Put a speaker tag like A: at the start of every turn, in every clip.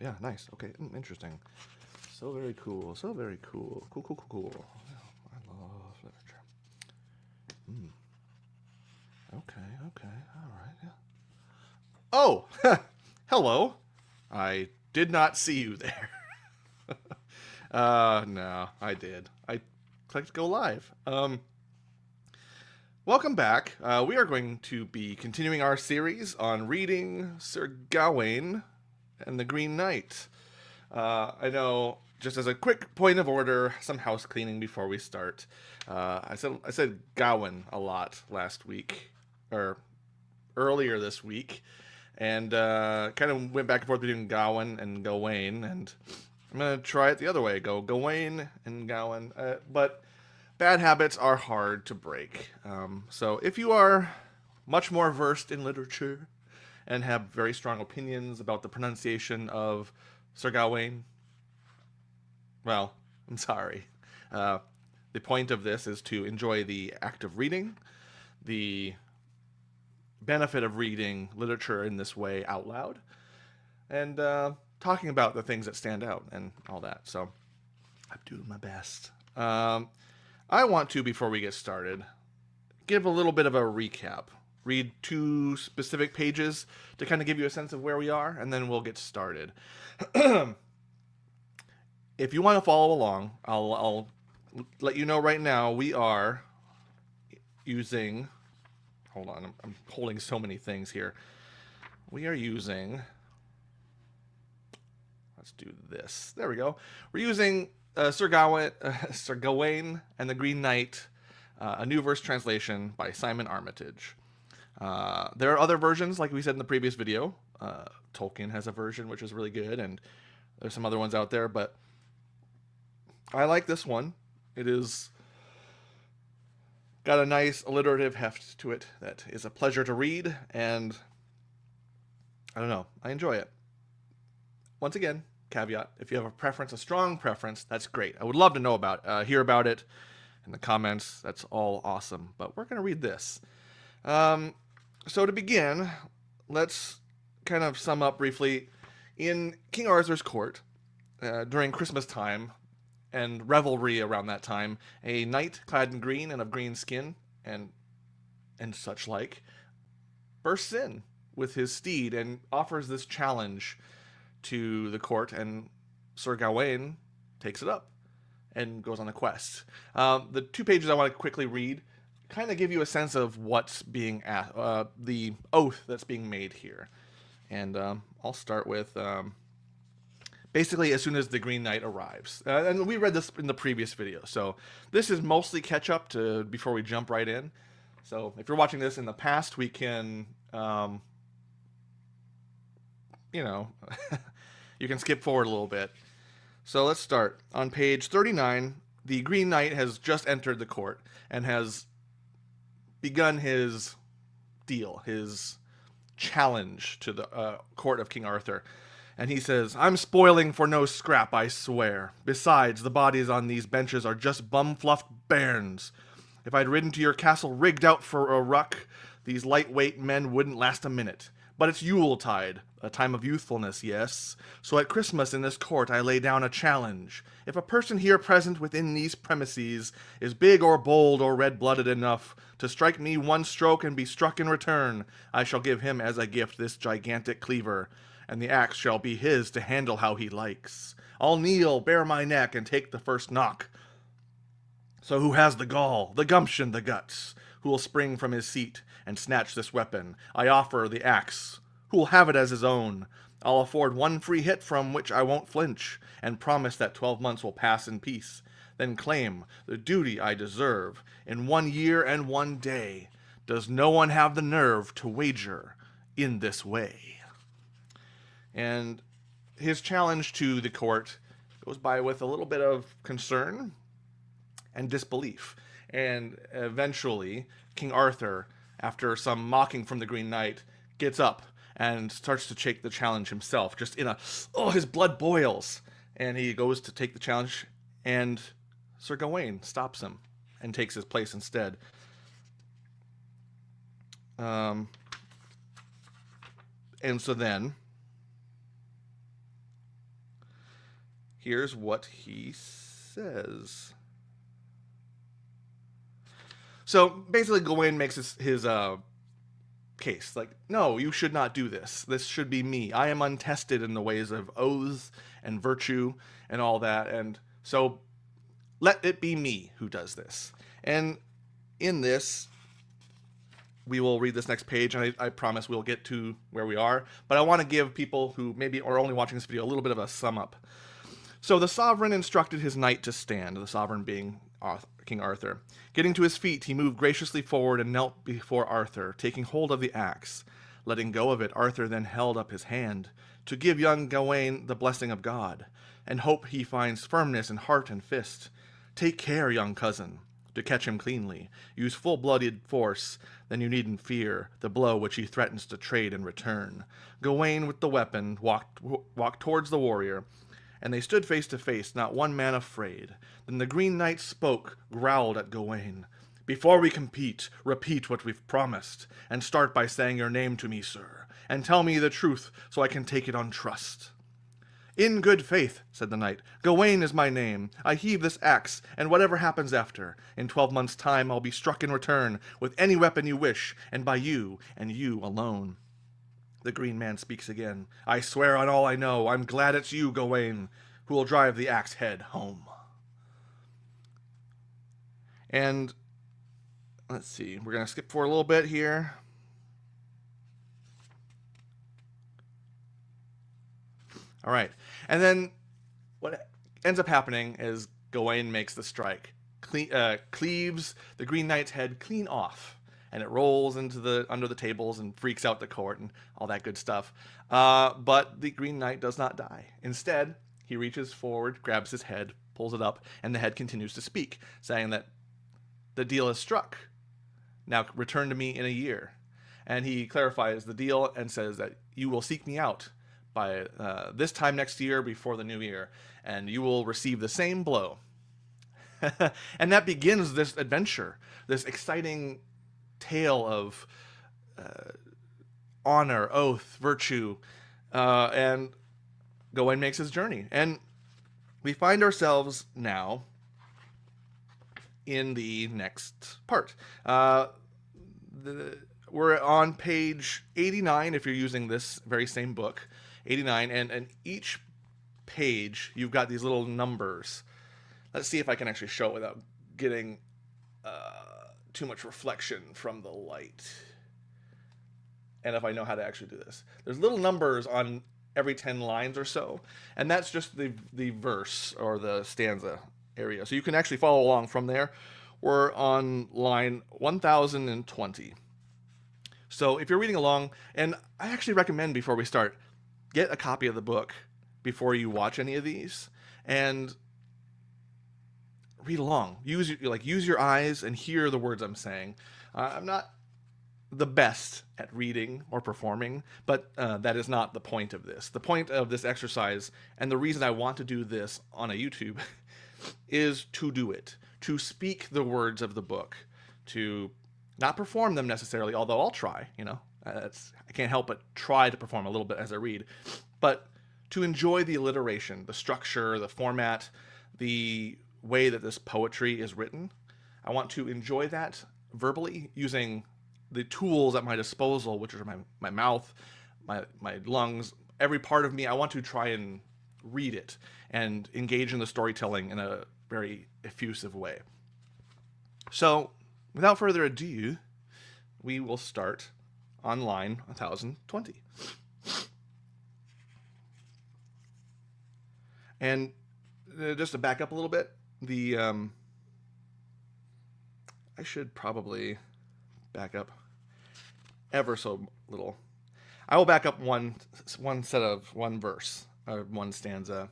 A: Yeah, nice. Okay, interesting. So very cool. So very cool. Cool, cool, cool, cool. I love literature. Mm. Okay, okay, all right. Yeah. Oh, hello. I did not see you there. No, I did. I clicked go live. Welcome back. We are going to be continuing our series on reading Sir Gawain and the Green Knight. I know. Just as a quick point of order, some house cleaning before we start. I said Gawain a lot last week, or earlier this week, and kind of went back and forth between Gawain and Gawain, and I'm gonna try it the other way. Go Gawain and Gawain, but bad habits are hard to break. So if you are much more versed in literature and have very strong opinions about the pronunciation of Sir Gawain, well, I'm sorry. Uh, the point of this is to enjoy the act of reading, the benefit of reading literature in this way out loud, and talking about the things that stand out and all that. So I'm doing my best. I want to, before we get started, give a little bit of a recap. Read two specific pages to kind of give you a sense of where we are, and then we'll get started. If you want to follow along, I'll let you know right now we are using. Hold on, I'm holding so many things here. We are using. Let's do this. There we go. We're using Sir Gawain and the Green Knight, a new verse translation by Simon Armitage. There are other versions, like we said in the previous video. Tolkien has a version which is really good, and there's some other ones out there, but I like this one. It is got a nice alliterative heft to it that is a pleasure to read, and I don't know, I enjoy it. Once again, caveat: if you have a preference, a strong preference, that's great. I would love to know hear about it in the comments. That's all awesome. But we're gonna read this. So to begin, let's kind of sum up briefly. In King Arthur's court, during Christmas time and revelry around that time, a knight clad in green and of green skin and such like bursts in with his steed and offers this challenge to the court, and Sir Gawain takes it up and goes on a quest. The two pages I want to quickly read kind of give you a sense of what's being the oath that's being made here. And I'll start with basically as soon as the Green Knight arrives. And we read this in the previous video, so this is mostly catch up to before we jump right in. So if you're watching this in the past, we can, you know, you can skip forward a little bit. So let's start. On page 39, the Green Knight has just entered the court and has begun his deal, his challenge to the court of King Arthur. And he says, "I'm spoiling for no scrap, I swear. Besides, the bodies on these benches are just bum-fluffed bairns. If I'd ridden to your castle rigged out for a ruck, these lightweight men wouldn't last a minute. But it's Yuletide, a time of youthfulness, yes. So at Christmas in this court I lay down a challenge. If a person here present within these premises is big or bold or red-blooded enough to strike me one stroke and be struck in return, I shall give him as a gift this gigantic cleaver, and the axe shall be his to handle how he likes. I'll kneel, bare my neck, and take the first knock. So who has the gall, the gumption, the guts? Who will spring from his seat and snatch this weapon? I offer the axe. Who will have it as his own? I'll afford one free hit from which I won't flinch, and promise that 12 months will pass in peace. Then claim the duty I deserve in 1 year and 1 day. Does no one have the nerve to wager in this way?" And his challenge to the court goes by with a little bit of concern and disbelief. And eventually, King Arthur, after some mocking from the Green Knight, gets up and starts to take the challenge himself. Just his blood boils. And he goes to take the challenge, and Sir Gawain stops him and takes his place instead. And so then here's what he says. So basically, Gawain makes his case. Like, no, you should not do this. This should be me. I am untested in the ways of oaths and virtue and all that. And so let it be me who does this. And in this, we will read this next page, and I promise we'll get to where we are. But I want to give people who maybe are only watching this video a little bit of a sum up. So the sovereign instructed his knight to stand, the sovereign being King Arthur. Getting to his feet, he moved graciously forward and knelt before Arthur, taking hold of the axe. Letting go of it, Arthur then held up his hand to give young Gawain the blessing of God, and hope he finds firmness in heart and fist. Take care, young cousin, to catch him cleanly. Use full-blooded force, then you needn't fear the blow which he threatens to trade in return. Gawain, with the weapon, walked towards the warrior, and they stood face to face, not one man afraid. Then the Green Knight spoke, growled at Gawain. Before we compete, repeat what we've promised, and start by saying your name to me, sir, and tell me the truth so I can take it on trust. In good faith, said the knight, Gawain is my name. I heave this axe, and whatever happens after, in 12 months' time I'll be struck in return with any weapon you wish, and by you, and you alone. The Green Man speaks again. I swear on all I know, I'm glad it's you, Gawain, who will drive the axe head home. And let's see, we're going to skip forward a little bit here. All right. And then what ends up happening is Gawain makes the strike, cleaves the Green Knight's head clean off, and it rolls into under the tables and freaks out the court and all that good stuff. But the Green Knight does not die. Instead, he reaches forward, grabs his head, pulls it up, and the head continues to speak, saying that the deal is struck. Now return to me in a year. And he clarifies the deal and says that you will seek me out by this time next year before the new year, and you will receive the same blow. And that begins this adventure, this exciting tale of honor, oath, virtue, and Gawain makes his journey. And we find ourselves now in the next part. We're on page 89 if you're using this very same book, 89, and each page you've got these little numbers. Let's see if I can actually show it without getting too much reflection from the light. And if I know how to actually do this. There's little numbers on every 10 lines or so, and that's just the verse or the stanza area. So you can actually follow along from there. We're on line 1020. So if you're reading along, and I actually recommend before we start, get a copy of the book before you watch any of these, and read along. Use your eyes and hear the words I'm saying. I'm not the best at reading or performing, but that is not the point of this. The point of this exercise, and the reason I want to do this on a YouTube, is to do it. To speak the words of the book. To not perform them necessarily, although I'll try, I can't help but try to perform a little bit as I read. But to enjoy the alliteration, the structure, the format, the way that this poetry is written. I want to enjoy that verbally using the tools at my disposal, which are my mouth, my lungs, every part of me. I want to try and read it and engage in the storytelling in a very effusive way. So, without further ado, we will start on line 1020. And just to back up a little bit, I should probably back up ever so little. I will back up one verse, or one stanza.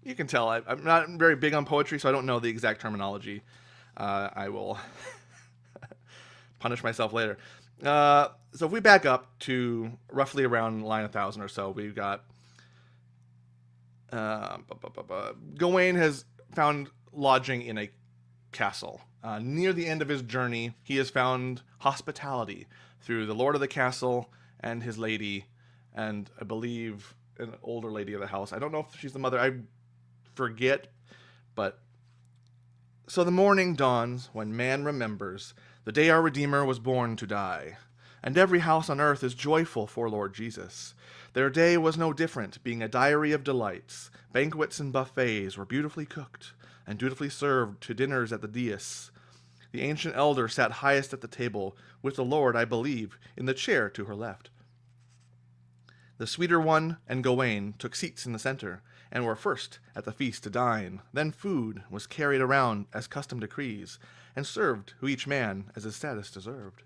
A: You can tell I'm not very big on poetry, so I don't know the exact terminology. I will punish myself later. So if we back up to roughly around line 1000 or so, we've got Gawain has found lodging in a castle. Near the end of his journey, he has found hospitality through the lord of the castle and his lady, and I believe an older lady of the house. I don't know if she's the mother. I forget, but so the morning dawns when man remembers the day our Redeemer was born to die. And every house on earth is joyful for Lord Jesus. Their day was no different, being a diary of delights. Banquets and buffets were beautifully cooked, and dutifully served to dinners at the dais. The ancient elder sat highest at the table, with the Lord, I believe, in the chair to her left. The sweeter one and Gawain took seats in the center, and were first at the feast to dine. Then food was carried around as custom decrees, and served to each man as his status deserved.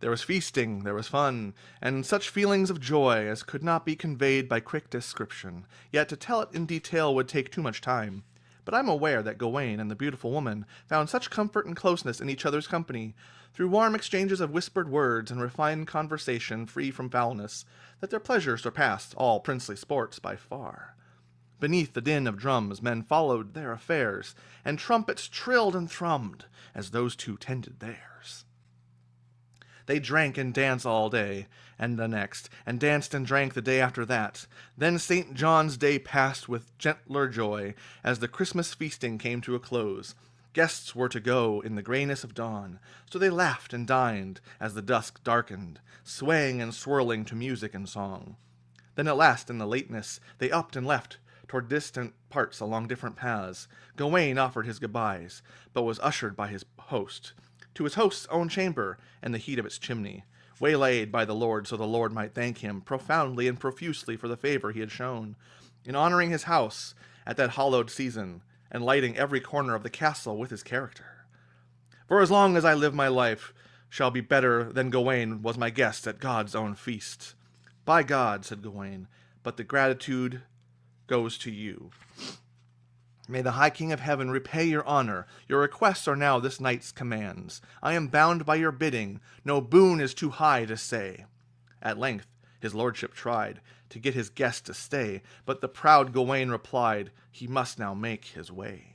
A: There was feasting, there was fun, and such feelings of joy as could not be conveyed by quick description, yet to tell it in detail would take too much time. But I'm aware that Gawain and the beautiful woman found such comfort and closeness in each other's company, through warm exchanges of whispered words and refined conversation free from foulness, that their pleasure surpassed all princely sports by far. Beneath the din of drums men followed their affairs, and trumpets trilled and thrummed, as those two tended theirs. They drank and danced all day, and the next, and danced and drank the day after that. Then St. John's Day passed with gentler joy, as the Christmas feasting came to a close. Guests were to go in the grayness of dawn, so they laughed and dined as the dusk darkened, swaying and swirling to music and song. Then at last, in the lateness, they upped and left, toward distant parts along different paths. Gawain offered his goodbyes, but was ushered by his host to his host's own chamber and the heat of its chimney, waylaid by the Lord so the Lord might thank him profoundly and profusely for the favor he had shown, in honoring his house at that hallowed season, and lighting every corner of the castle with his character. For as long as I live my life shall be better than Gawain was my guest at God's own feast. By God, said Gawain, but the gratitude goes to you. May the High King of Heaven repay your honor. Your requests are now this night's commands. I am bound by your bidding. No boon is too high to say. At length his lordship tried to get his guest to stay, but the proud Gawain replied, he must now make his way.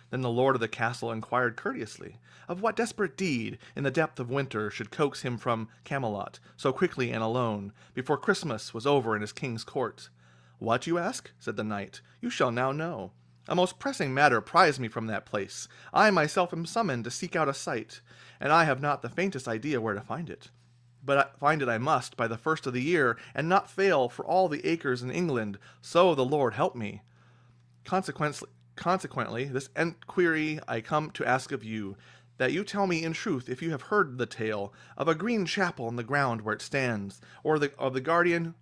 A: Then the lord of the castle inquired courteously of what desperate deed in the depth of winter should coax him from Camelot so quickly and alone, before Christmas was over in his king's court. What, you ask? Said the knight. You shall now know. A most pressing matter pries me from that place. I myself am summoned to seek out a site, and I have not the faintest idea where to find it. But find it I must by the first of the year, and not fail for all the acres in England, so the Lord help me. Consequently, this enquiry I come to ask of you, that you tell me in truth if you have heard the tale of a green chapel in the ground where it stands, or of the guardian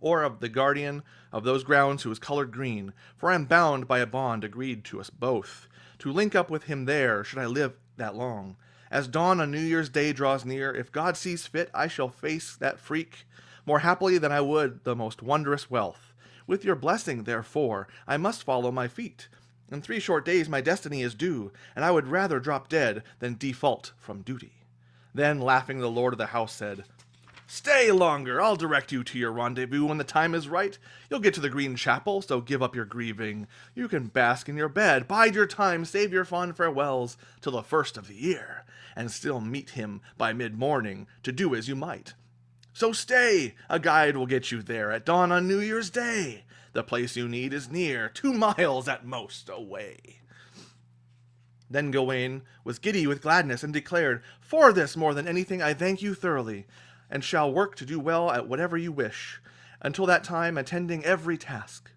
A: or of the guardian of those grounds who is colored green, for I am bound by a bond agreed to us both, to link up with him there, should I live that long. As dawn on New Year's Day draws near, if God sees fit, I shall face that freak more happily than I would the most wondrous wealth. With your blessing, therefore, I must follow my feet. In 3 short days my destiny is due, and I would rather drop dead than default from duty. Then, laughing, the lord of the house said, Stay longer, I'll direct you to your rendezvous when the time is right. You'll get to the Green Chapel, so give up your grieving. You can bask in your bed, bide your time, save your fond farewells till the first of the year, and still meet him by mid-morning to do as you might. So stay, a guide will get you there at dawn on New Year's Day. The place you need is near, 2 miles at most away. Then Gawain was giddy with gladness and declared, For this more than anything I thank you thoroughly, and shall work to do well at whatever you wish, until that time attending every task.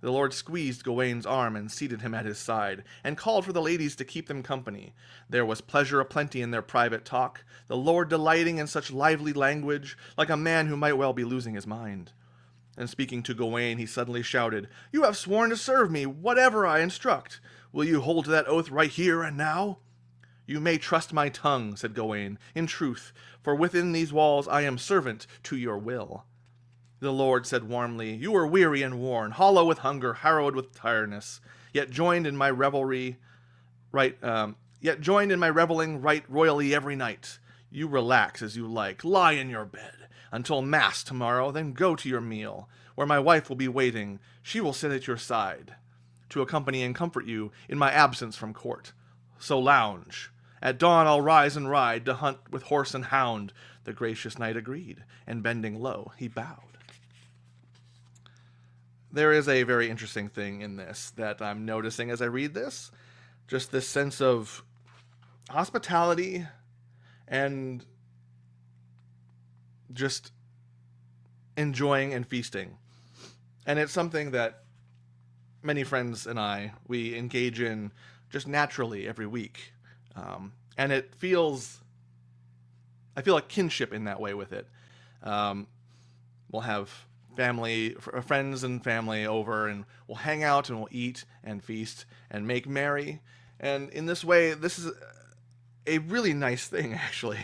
A: The Lord squeezed Gawain's arm and seated him at his side, and called for the ladies to keep them company. There was pleasure aplenty in their private talk, the Lord delighting in such lively language, like a man who might well be losing his mind. And speaking to Gawain, he suddenly shouted, You have sworn to serve me, whatever I instruct. Will you hold to that oath right here and now? You may trust my tongue, said Gawain, in truth, for within these walls I am servant to your will. The Lord said warmly, You are weary and worn, hollow with hunger, harrowed with tiredness, yet joined in my reveling right royally every night. You relax as you like, lie in your bed, until mass tomorrow, then go to your meal, where my wife will be waiting. She will sit at your side, to accompany and comfort you in my absence from court. So lounge, At dawn I'll rise and ride to hunt with horse and hound. The gracious knight agreed, and bending low, he bowed. There is a very interesting thing in this that I'm noticing as I read this. Just this sense of hospitality and just enjoying and feasting. And it's something that many friends and we engage in just naturally every week. And I feel like kinship in that way with it. We'll have friends and family over, and we'll hang out and we'll eat and feast and make merry. And in this way, this is a really nice thing, actually.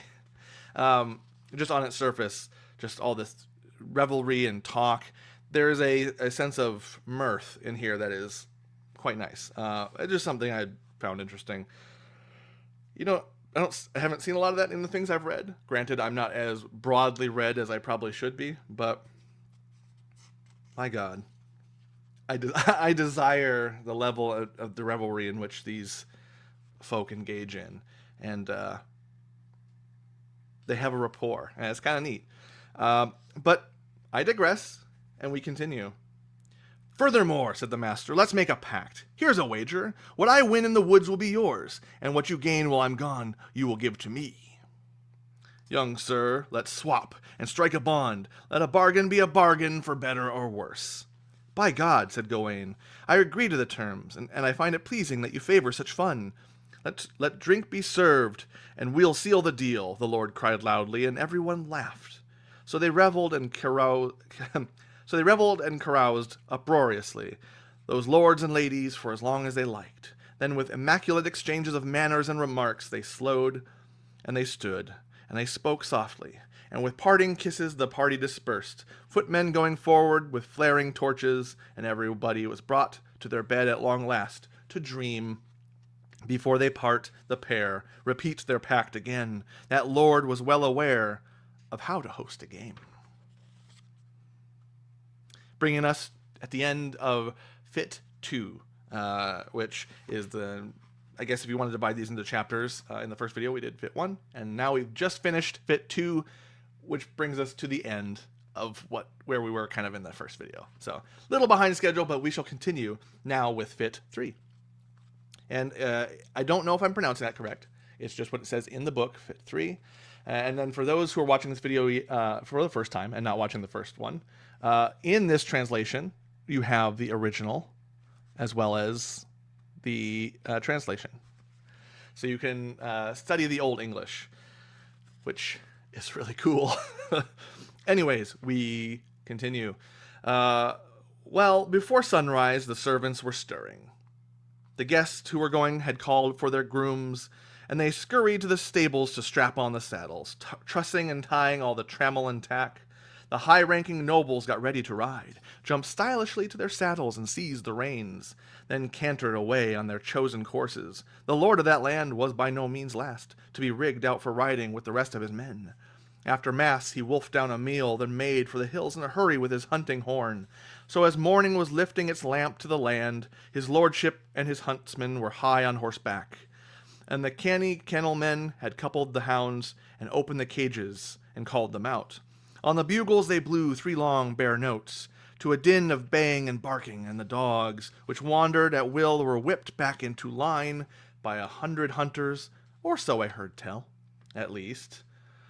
A: Just on its surface, just all this revelry and talk. There is a sense of mirth in here that is quite nice. It's just something I found interesting. I haven't seen a lot of that in the things I've read. Granted, I'm not as broadly read as I probably should be, but my God, I desire the level of the revelry in which these folk engage in, and they have a rapport, and it's kind of neat. But I digress, and we continue. Furthermore, said the master, let's make a pact. Here's a wager. What I win in the woods will be yours, and what you gain while I'm gone, you will give to me. Young sir, let's swap and strike a bond. Let a bargain be a bargain for better or worse. By God, said Gawain, I agree to the terms, and I find it pleasing that you favor such fun. Let drink be served, and we'll seal the deal, the Lord cried loudly, and everyone laughed. So they reveled and caroused uproariously, those lords and ladies, for as long as they liked. Then with immaculate exchanges of manners and remarks, they slowed, and they stood, and they spoke softly, and with parting kisses the party dispersed, footmen going forward with flaring torches, and everybody was brought to their bed at long last, to dream. Before they part, the pair repeat their pact again. That lord was well aware of how to host a game. Bringing us at the end of Fit 2, which is I guess if you wanted to divide these into chapters, in the first video we did Fit 1, and now we've just finished Fit 2, which brings us to the end of where we were kind of in the first video. So, a little behind schedule, but we shall continue now with Fit 3. And I don't know if I'm pronouncing that correct. It's just what it says in the book, Fit 3. And then for those who are watching this video for the first time and not watching the first one, in this translation, you have the original as well as the translation. So you can study the Old English, which is really cool. Anyways, we continue. Well, before sunrise, the servants were stirring. The guests who were going had called for their grooms, and they scurried to the stables to strap on the saddles, trussing and tying all the trammel and tack. The high-ranking nobles got ready to ride, jumped stylishly to their saddles and seized the reins, then cantered away on their chosen courses. The lord of that land was by no means last, to be rigged out for riding with the rest of his men. After mass he wolfed down a meal, then made for the hills in a hurry with his hunting horn. So as morning was lifting its lamp to the land, his lordship and his huntsmen were high on horseback. And the canny kennelmen had coupled the hounds, and opened the cages, and called them out. On the bugles they blew 3 long bare notes, to a din of baying and barking, and the dogs, which wandered at will, were whipped back into line by 100 hunters, or so I heard tell, at least.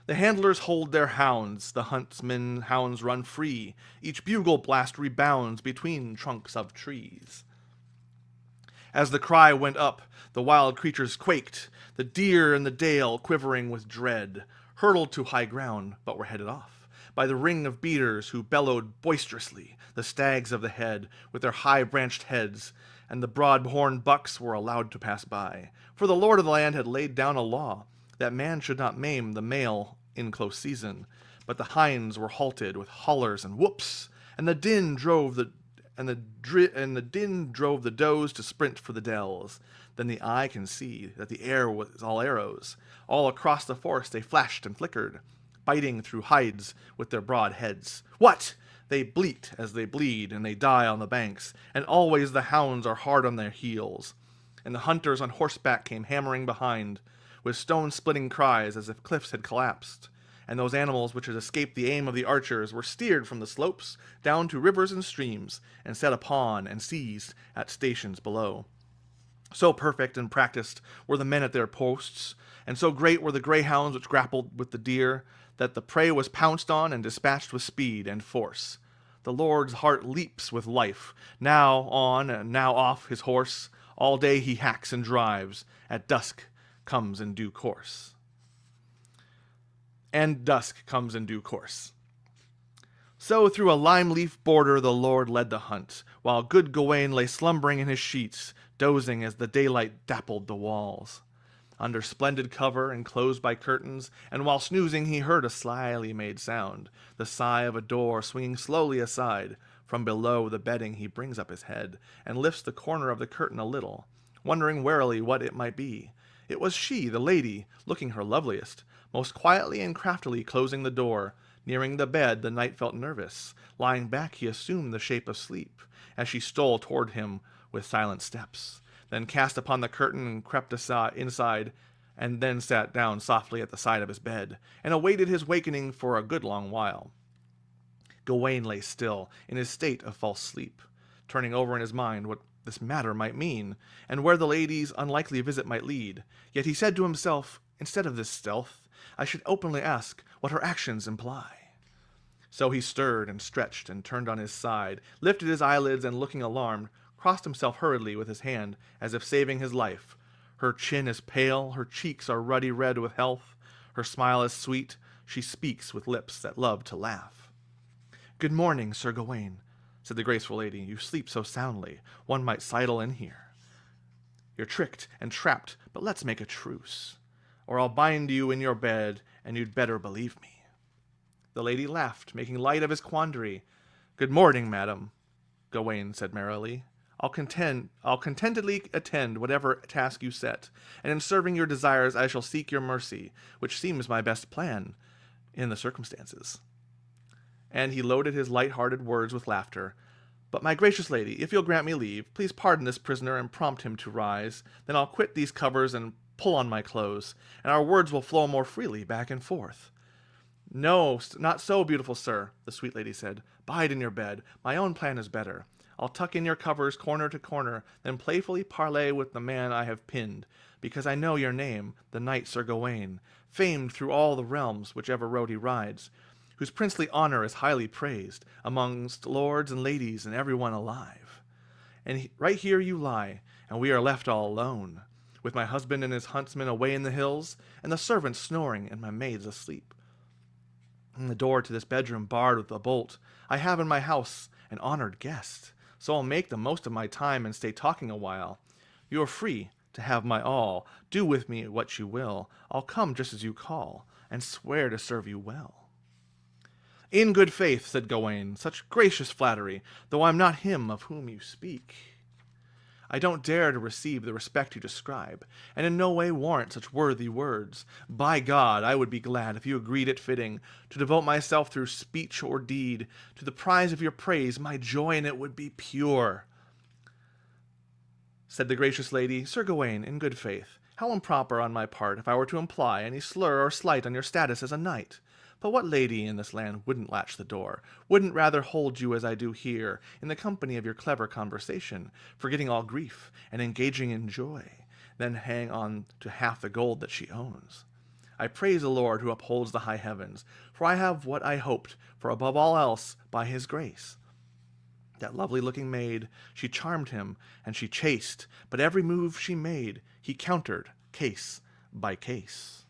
A: The handlers hold their hounds, the huntsmen hounds run free, each bugle blast rebounds between trunks of trees. As the cry went up, the wild creatures quaked, the deer in the dale, quivering with dread, hurtled to high ground, but were headed off by the ring of beaters who bellowed boisterously, the stags of the head, with their high-branched heads, and the broad-horned bucks were allowed to pass by. For the lord of the land had laid down a law, that man should not maim the male in close season, but the hinds were halted with hollers and whoops, and the din drove the does to sprint for the dells. Then the eye can see that the air was all arrows. All across the forest they flashed and flickered, biting through hides with their broad heads. What? They bleat as they bleed, and they die on the banks, and always the hounds are hard on their heels. And the hunters on horseback came hammering behind. with stone-splitting cries as if cliffs had collapsed. And those animals which had escaped the aim of the archers were steered from the slopes down to rivers and streams, and set upon and seized at stations below. So perfect and practiced were the men at their posts, and so great were the greyhounds which grappled with the deer, that the prey was pounced on and dispatched with speed and force. The Lord's heart leaps with life, now on and now off his horse. All day he hacks and drives, at dusk comes in due course. And dusk comes in due course. So through a lime-leaf border the Lord led the hunt, while good Gawain lay slumbering in his sheets, dozing as the daylight dappled the walls. Under splendid cover, enclosed by curtains, and while snoozing he heard a slyly made sound, the sigh of a door swinging slowly aside. From below the bedding he brings up his head, and lifts the corner of the curtain a little, wondering warily what it might be. It was she, the lady, looking her loveliest, most quietly and craftily closing the door. Nearing the bed, the knight felt nervous. Lying back, he assumed the shape of sleep, as she stole toward him with silent steps, then cast upon the curtain and crept inside, and then sat down softly at the side of his bed, and awaited his wakening for a good long while. Gawain lay still, in his state of false sleep, turning over in his mind what this matter might mean, and where the lady's unlikely visit might lead. Yet he said to himself, instead of this stealth, I should openly ask what her actions imply. So he stirred and stretched and turned on his side, lifted his eyelids, and looking alarmed, crossed himself hurriedly with his hand, as if saving his life. Her chin is pale, her cheeks are ruddy red with health, her smile is sweet, she speaks with lips that love to laugh. Good morning, Sir Gawain, said the graceful lady. You sleep so soundly, one might sidle in here. You're tricked and trapped, but let's make a truce, or I'll bind you in your bed, and you'd better believe me. The lady laughed, making light of his quandary. Good morning, madam, Gawain said merrily. I'll contentedly attend whatever task you set, and in serving your desires I shall seek your mercy, which seems my best plan in the circumstances. And he loaded his light-hearted words with laughter. But my gracious lady, if you'll grant me leave, please pardon this prisoner and prompt him to rise. Then I'll quit these covers and pull on my clothes, and our words will flow more freely back and forth. No, not so, beautiful sir, the sweet lady said. Bide in your bed. My own plan is better. I'll tuck in your covers corner to corner, then playfully parley with the man I have pinned, because I know your name, the knight Sir Gawain, famed through all the realms, whichever road he rides, whose princely honor is highly praised amongst lords and ladies and everyone alive. And right here you lie, and we are left all alone, with my husband and his huntsmen away in the hills, and the servants snoring and my maids asleep. And the door to this bedroom barred with a bolt. I have in my house an honored guest, so I'll make the most of my time and stay talking a while. You are free to have my all. Do with me what you will. I'll come just as you call, and swear to serve you well. In good faith, said Gawain, such gracious flattery, though I'm not him of whom you speak. I don't dare to receive the respect you describe, and in no way warrant such worthy words. By God, I would be glad, if you agreed it fitting, to devote myself through speech or deed to the prize of your praise. My joy in it would be pure. Said the gracious lady, Sir Gawain, in good faith, how improper on my part if I were to imply any slur or slight on your status as a knight. But what lady in this land wouldn't latch the door, wouldn't rather hold you as I do here, in the company of your clever conversation, forgetting all grief and engaging in joy, than hang on to half the gold that she owns? I praise the Lord who upholds the high heavens, for I have what I hoped for above all else by his grace. That lovely-looking maid, she charmed him, and she chased, but every move she made, he countered, case by case.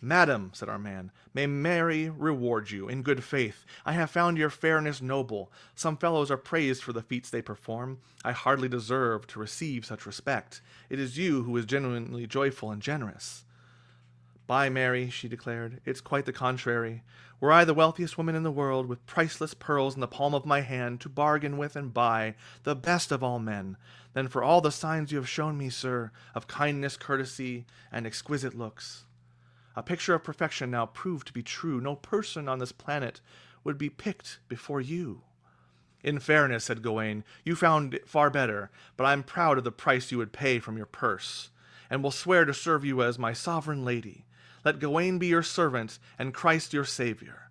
A: Madam, said our man, may Mary reward you. In good faith, I have found your fairness noble. Some fellows are praised for the feats they perform. I hardly deserve to receive such respect. It is you who is genuinely joyful and generous. By Mary, she declared, it's quite the contrary. Were I the wealthiest woman in the world, with priceless pearls in the palm of my hand, to bargain with and buy the best of all men, then for all the signs you have shown me, sir, of kindness, courtesy, and exquisite looks, a picture of perfection now proved to be true, no person on this planet would be picked before you. In fairness, said Gawain, you found it far better, but I'm proud of the price you would pay from your purse. and will swear to serve you as my sovereign lady. Let Gawain be your servant, and Christ your Savior.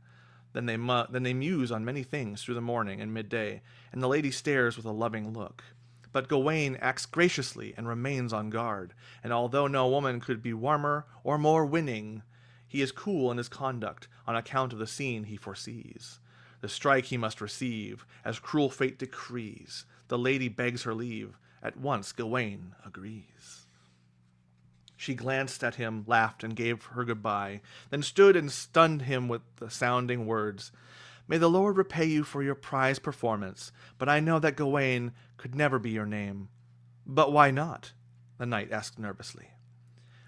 A: Then they muse on many things through the morning and midday, and the lady stares with a loving look. But Gawain acts graciously and remains on guard, and although no woman could be warmer or more winning, he is cool in his conduct on account of the scene he foresees. The strike he must receive, as cruel fate decrees. The lady begs her leave. At once Gawain agrees. She glanced at him, laughed, and gave her goodbye, then stood and stunned him with the sounding words. May the Lord repay you for your prize performance, but I know that Gawain could never be your name. But why not? The knight asked nervously,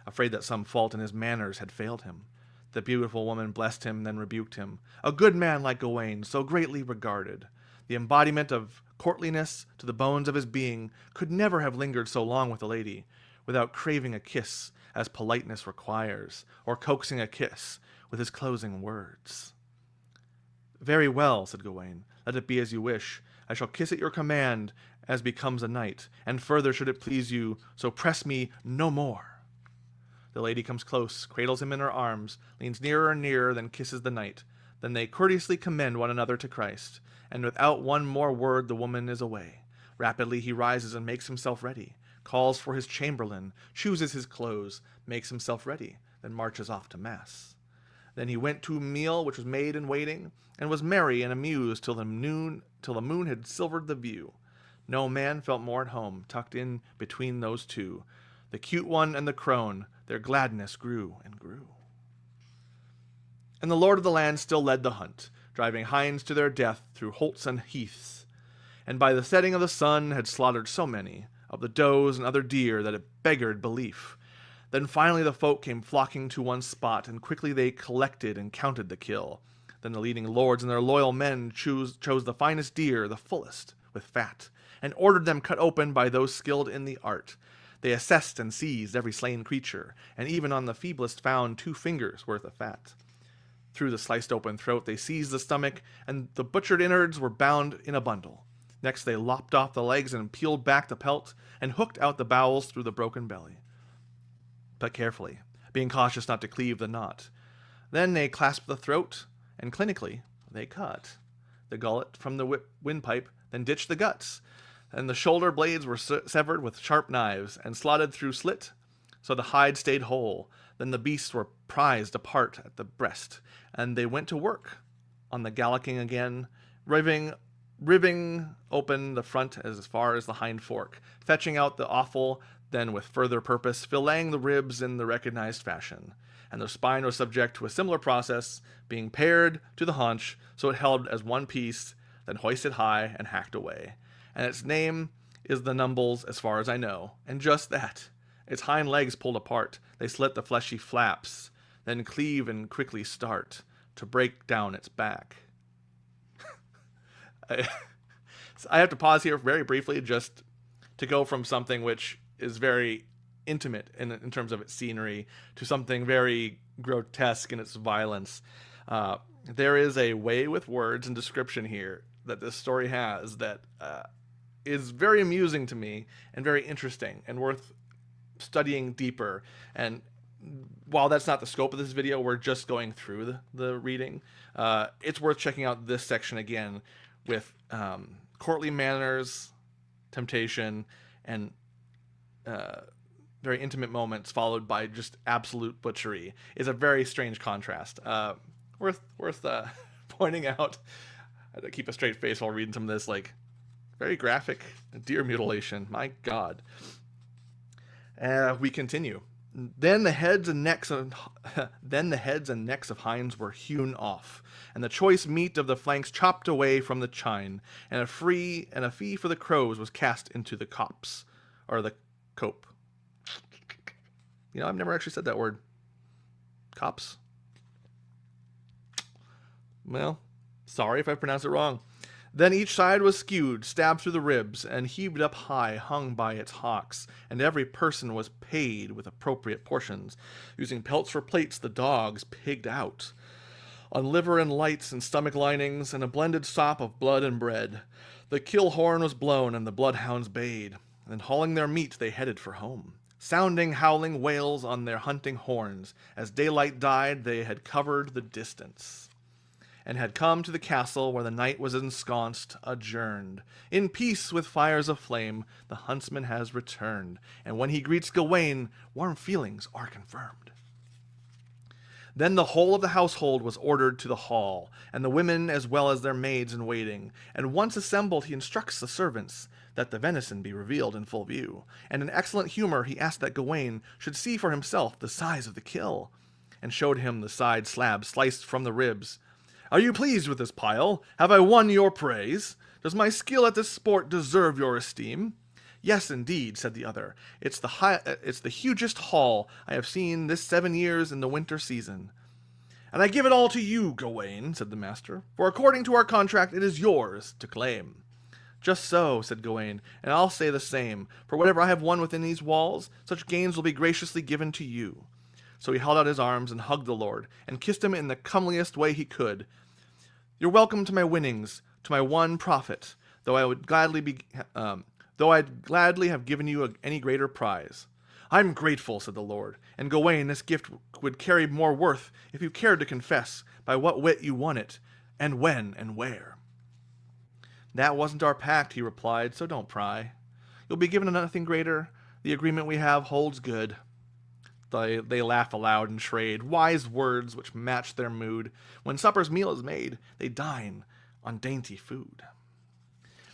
A: afraid that some fault in his manners had failed him. The beautiful woman blessed him, then rebuked him. A good man like Gawain, so greatly regarded, the embodiment of courtliness to the bones of his being, could never have lingered so long with a lady, without craving a kiss, as politeness requires, or coaxing a kiss with his closing words. Very well, said Gawain, let it be as you wish. I shall kiss at your command, as becomes a knight, and further should it please you, so press me no more. The lady comes close, cradles him in her arms, leans nearer and nearer, then kisses the knight. Then they courteously commend one another to Christ, and without one more word the woman is away. Rapidly he rises and makes himself ready, calls for his chamberlain, chooses his clothes, makes himself ready, then marches off to mass. Then he went to a meal which was made in waiting, and was merry and amused till the moon had silvered the view. No man felt more at home, tucked in between those two. The cute one and the crone, their gladness grew and grew. And the lord of the land still led the hunt, driving hinds to their death through holts and heaths, and by the setting of the sun had slaughtered so many of the does and other deer that it beggared belief. Then finally the folk came flocking to one spot, and quickly they collected and counted the kill. Then the leading lords and their loyal men chose the finest deer, the fullest, with fat, and ordered them cut open by those skilled in the art. They assessed and seized every slain creature, and even on the feeblest found 2 fingers' worth of fat. Through the sliced open throat they seized the stomach, and the butchered innards were bound in a bundle. Next they lopped off the legs and peeled back the pelt, and hooked out the bowels through the broken belly, but carefully, being cautious not to cleave the knot. Then they clasped the throat, and clinically they cut the gullet from the windpipe, then ditched the guts, and the shoulder blades were severed with sharp knives, and slotted through slit, so the hide stayed whole. Then the beasts were prized apart at the breast, and they went to work on the gallicking again, riving open the front as far as the hind fork, fetching out the offal, then with further purpose filleting the ribs in the recognized fashion. And the spine was subject to a similar process, being pared to the haunch, so it held as one piece, then hoisted high and hacked away. And its name is the numbles, as far as I know, and just that. Its hind legs pulled apart, they slit the fleshy flaps, then cleave and quickly start to break down its back. I have to pause here very briefly just to go from something which is very intimate in terms of its scenery to something very grotesque in its violence. There is a way with words and description here that this story has that is very amusing to me and very interesting and worth studying deeper. And while that's not the scope of this video, we're just going through the reading. It's worth checking out this section again with courtly manners, temptation, and very intimate moments followed by just absolute butchery is a very strange contrast. Worth pointing out. I had to keep a straight face while reading some of this, like, very graphic deer mutilation. My God. We continue. Then the heads and necks of hinds were hewn off, and the choice meat of the flanks chopped away from the chine, and a fee for the crows was cast into the copse, or the cope. You know, I've never actually said that word. Copse. Well, sorry if I pronounced it wrong. Then each side was skewed, stabbed through the ribs, and heaved up high, hung by its hocks, and every person was paid with appropriate portions. Using pelts for plates, the dogs pigged out on liver and lights and stomach linings, and a blended sop of blood and bread. The kill horn was blown, and the bloodhounds bayed. Then hauling their meat, they headed for home. sounding howling wails on their hunting horns. As daylight died, they had covered the distance, and had come to the castle where the knight was ensconced, adjourned. In peace with fires of flame, the huntsman has returned, and when he greets Gawain, warm feelings are confirmed. Then the whole of the household was ordered to the hall, and the women as well as their maids in waiting. And once assembled, he instructs the servants that the venison be revealed in full view. And in excellent humor he asked that Gawain should see for himself the size of the kill, and showed him the side slab sliced from the ribs. Are you pleased with this pile? Have I won your praise? Does my skill at this sport deserve your esteem? Yes, indeed, said the other. It's the hugest haul I have seen this 7 years in the winter season. And I give it all to you, Gawain, said the master, for according to our contract it is yours to claim. Just so, said Gawain, and I'll say the same, for whatever I have won within these walls, such gains will be graciously given to you. So he held out his arms and hugged the lord, and kissed him in the comeliest way he could. You're welcome to my winnings, to my one profit, though I'd gladly have given you any greater prize. I'm grateful, said the lord, and Gawain, this gift would carry more worth if you cared to confess by what wit you won it, and when and where. That wasn't our pact, he replied, so don't pry. You'll be given nothing greater. The agreement we have holds good. They laugh aloud and trade wise words which match their mood. When supper's meal is made, they dine on dainty food.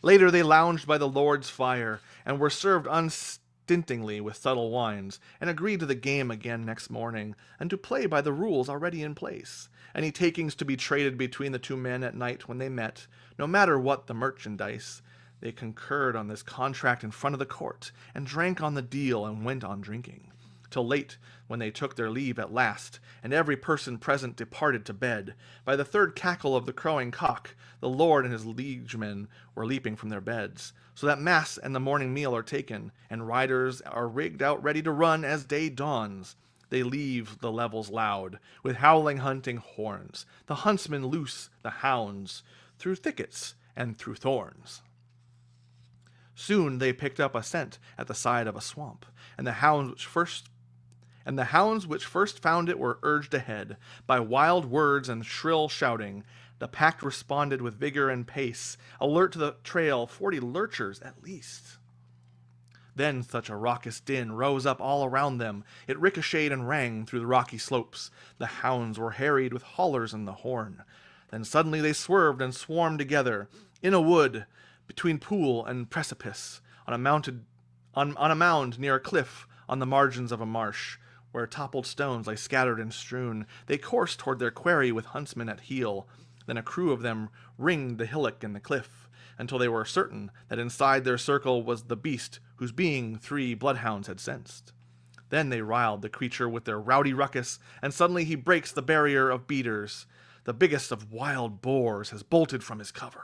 A: Later they lounged by the Lord's fire, and were served unstintingly with subtle wines, and agreed to the game again next morning, and to play by the rules already in place. Any takings to be traded between the two men at night when they met, no matter what the merchandise. They concurred on this contract in front of the court, and drank on the deal and went on drinking, till late, when they took their leave at last, and every person present departed to bed. By the third cackle of the crowing cock, the lord and his liegemen were leaping from their beds, so that mass and the morning meal are taken, and riders are rigged out ready to run as day dawns. They leave the levels loud, with howling hunting horns, the huntsmen loose the hounds, through thickets and through thorns. Soon they picked up a scent at the side of a swamp, and the hounds which first found it were urged ahead by wild words and shrill shouting. The pack responded with vigor and pace, alert to the trail 40 lurchers at least. Then such a raucous din rose up all around them, it ricocheted and rang through the rocky slopes. The hounds were harried with hollers in the horn. Then suddenly they swerved and swarmed together, in a wood, between pool and precipice, on a mound near a cliff, on the margins of a marsh, where toppled stones lay scattered and strewn. They coursed toward their quarry with huntsmen at heel. Then a crew of them ringed the hillock and the cliff, until they were certain that inside their circle was the beast whose being 3 bloodhounds had sensed. Then they riled the creature with their rowdy ruckus, and suddenly he breaks the barrier of beaters. The biggest of wild boars has bolted from his cover.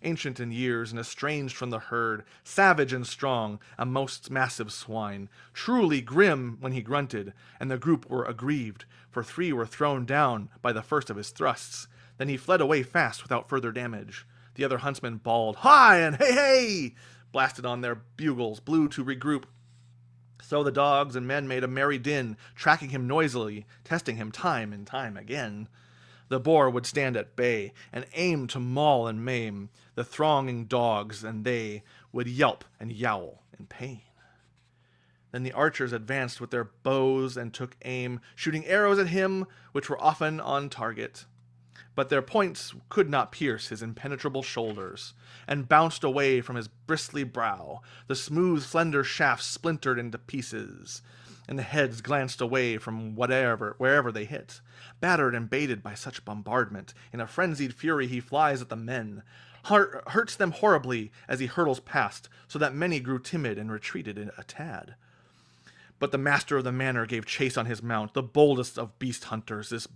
A: Ancient in years and estranged from the herd, savage and strong, a most massive swine, truly grim when he grunted, and the group were aggrieved, for 3 were thrown down by the first of his thrusts. Then he fled away fast without further damage. The other huntsmen bawled, "Hi!" and "Hey, hey!" blasted on their bugles, blew to regroup. So the dogs and men made a merry din, tracking him noisily, testing him time and time again. The boar would stand at bay, and aim to maul and maim the thronging dogs, and they would yelp and yowl in pain. Then the archers advanced with their bows and took aim, shooting arrows at him, which were often on target. But their points could not pierce his impenetrable shoulders, and bounced away from his bristly brow. The smooth, slender shafts splintered into pieces, and the heads glanced away from wherever they hit. Battered and baited by such bombardment, in a frenzied fury he flies at the men, hurts them horribly as he hurtles past, so that many grew timid and retreated a tad. But the master of the manor gave chase on his mount, the boldest of beast hunters,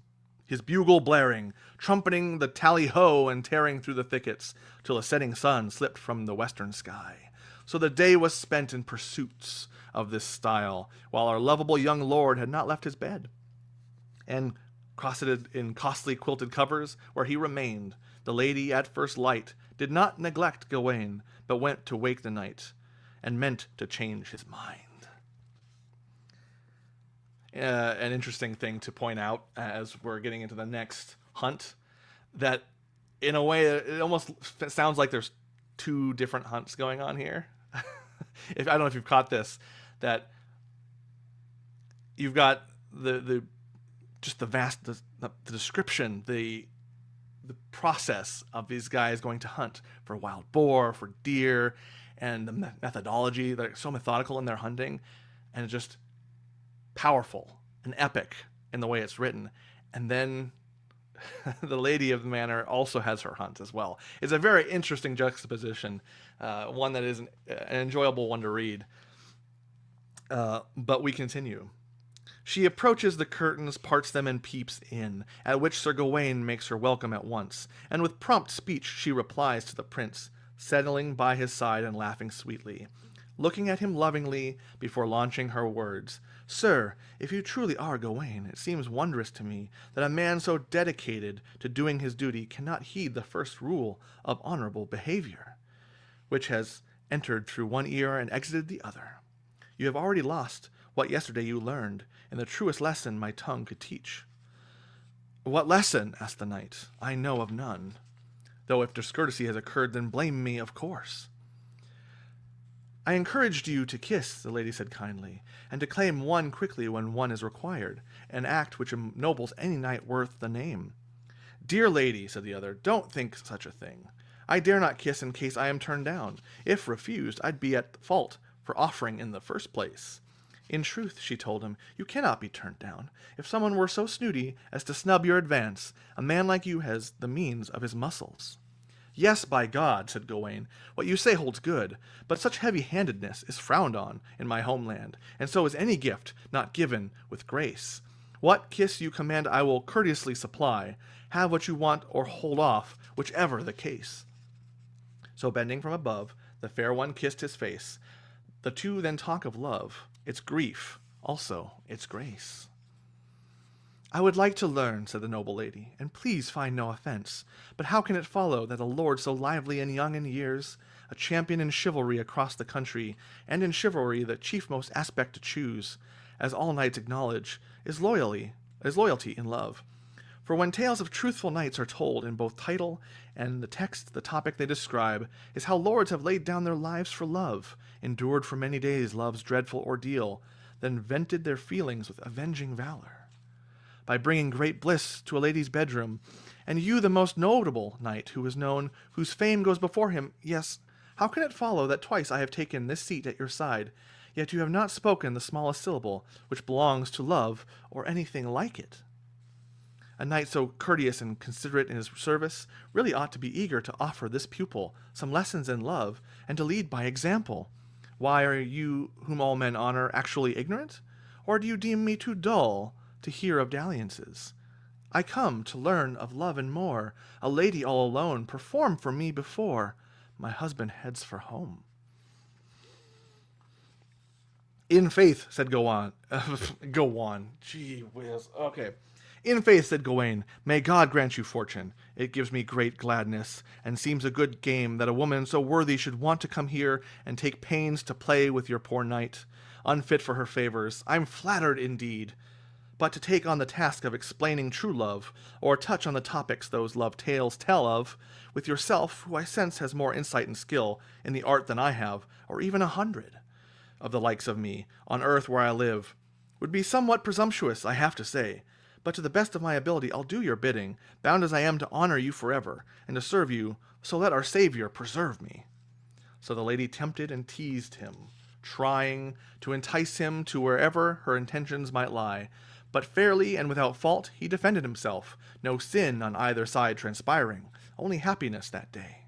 A: his bugle blaring, trumpeting the tally-ho and tearing through the thickets, till the setting sun slipped from the western sky. So the day was spent in pursuits of this style, while our lovable young lord had not left his bed, and cosseted in costly quilted covers, where he remained. The lady at first light did not neglect Gawain, but went to wake the knight, and meant to change his mind. an interesting thing to point out as we're getting into the next hunt, that in a way it almost sounds like there's two different hunts going on here. If I don't know if you've caught this, that you've got the just the vast the description, the process of these guys going to hunt for wild boar, for deer, and the methodology. They're so methodical in their hunting, and just powerful and epic in the way it's written. And then the lady of the manor also has her hunt as well. It's a very interesting juxtaposition, one that is an enjoyable one to read. But we continue. She approaches the curtains, parts them, and peeps in, at which Sir Gawain makes her welcome at once, and with prompt speech she replies to the prince, settling by his side and laughing sweetly, looking at him lovingly before launching her words. Sir, if you truly are Gawain, it seems wondrous to me that a man so dedicated to doing his duty cannot heed the first rule of honorable behavior, which has entered through one ear and exited the other. You have already lost what yesterday you learned, in the truest lesson my tongue could teach. What lesson? Asked the knight. I know of none. Though if discourtesy has occurred, then blame me, of course. I encouraged you to kiss, the lady said kindly, and to claim one quickly when one is required, an act which ennobles any knight worth the name. Dear lady, said the other, don't think such a thing. I dare not kiss in case I am turned down. If refused, I'd be at fault for offering in the first place. In truth, she told him, you cannot be turned down. If someone were so snooty as to snub your advance, a man like you has the means of his muscles. Yes, by God, said Gawain, what you say holds good, but such heavy-handedness is frowned on in my homeland, and so is any gift not given with grace. What kiss you command I will courteously supply. Have what you want or hold off, whichever the case. So bending from above, the fair one kissed his face. The two then talk of love, its grief, also its grace. I would like to learn, said the noble lady, and please find no offence, but how can it follow that a lord so lively and young in years, a champion in chivalry across the country, and in chivalry the chiefmost aspect to choose, as all knights acknowledge, is loyalty in love? For when tales of truthful knights are told in both title and the text, the topic they describe is how lords have laid down their lives for love, endured for many days love's dreadful ordeal, then vented their feelings with avenging valor. By bringing great bliss to a lady's bedroom, and you the most notable knight who is known, whose fame goes before him, yes, how can it follow that twice I have taken this seat at your side, yet you have not spoken the smallest syllable which belongs to love or anything like it? A knight so courteous and considerate in his service really ought to be eager to offer this pupil some lessons in love, and to lead by example. Why are you, whom all men honor, actually ignorant? Or do you deem me too dull to hear of dalliances? I come to learn of love and more. A lady all alone, perform for me before my husband heads for home. In faith, said Gawain. Gee whiz. Okay. In faith, said Gawain, may God grant you fortune. It gives me great gladness, and seems a good game that a woman so worthy should want to come here and take pains to play with your poor knight, unfit for her favours. I'm flattered indeed. But to take on the task of explaining true love, or touch on the topics those love tales tell of, with yourself, who I sense has more insight and skill in the art than I have, or even 100 of the likes of me, on earth where I live, would be somewhat presumptuous, I have to say. But to the best of my ability I'll do your bidding, bound as I am to honor you forever, and to serve you, so let our Saviour preserve me. So the lady tempted and teased him, trying to entice him to wherever her intentions might lie, but fairly and without fault he defended himself, no sin on either side transpiring, only happiness that day.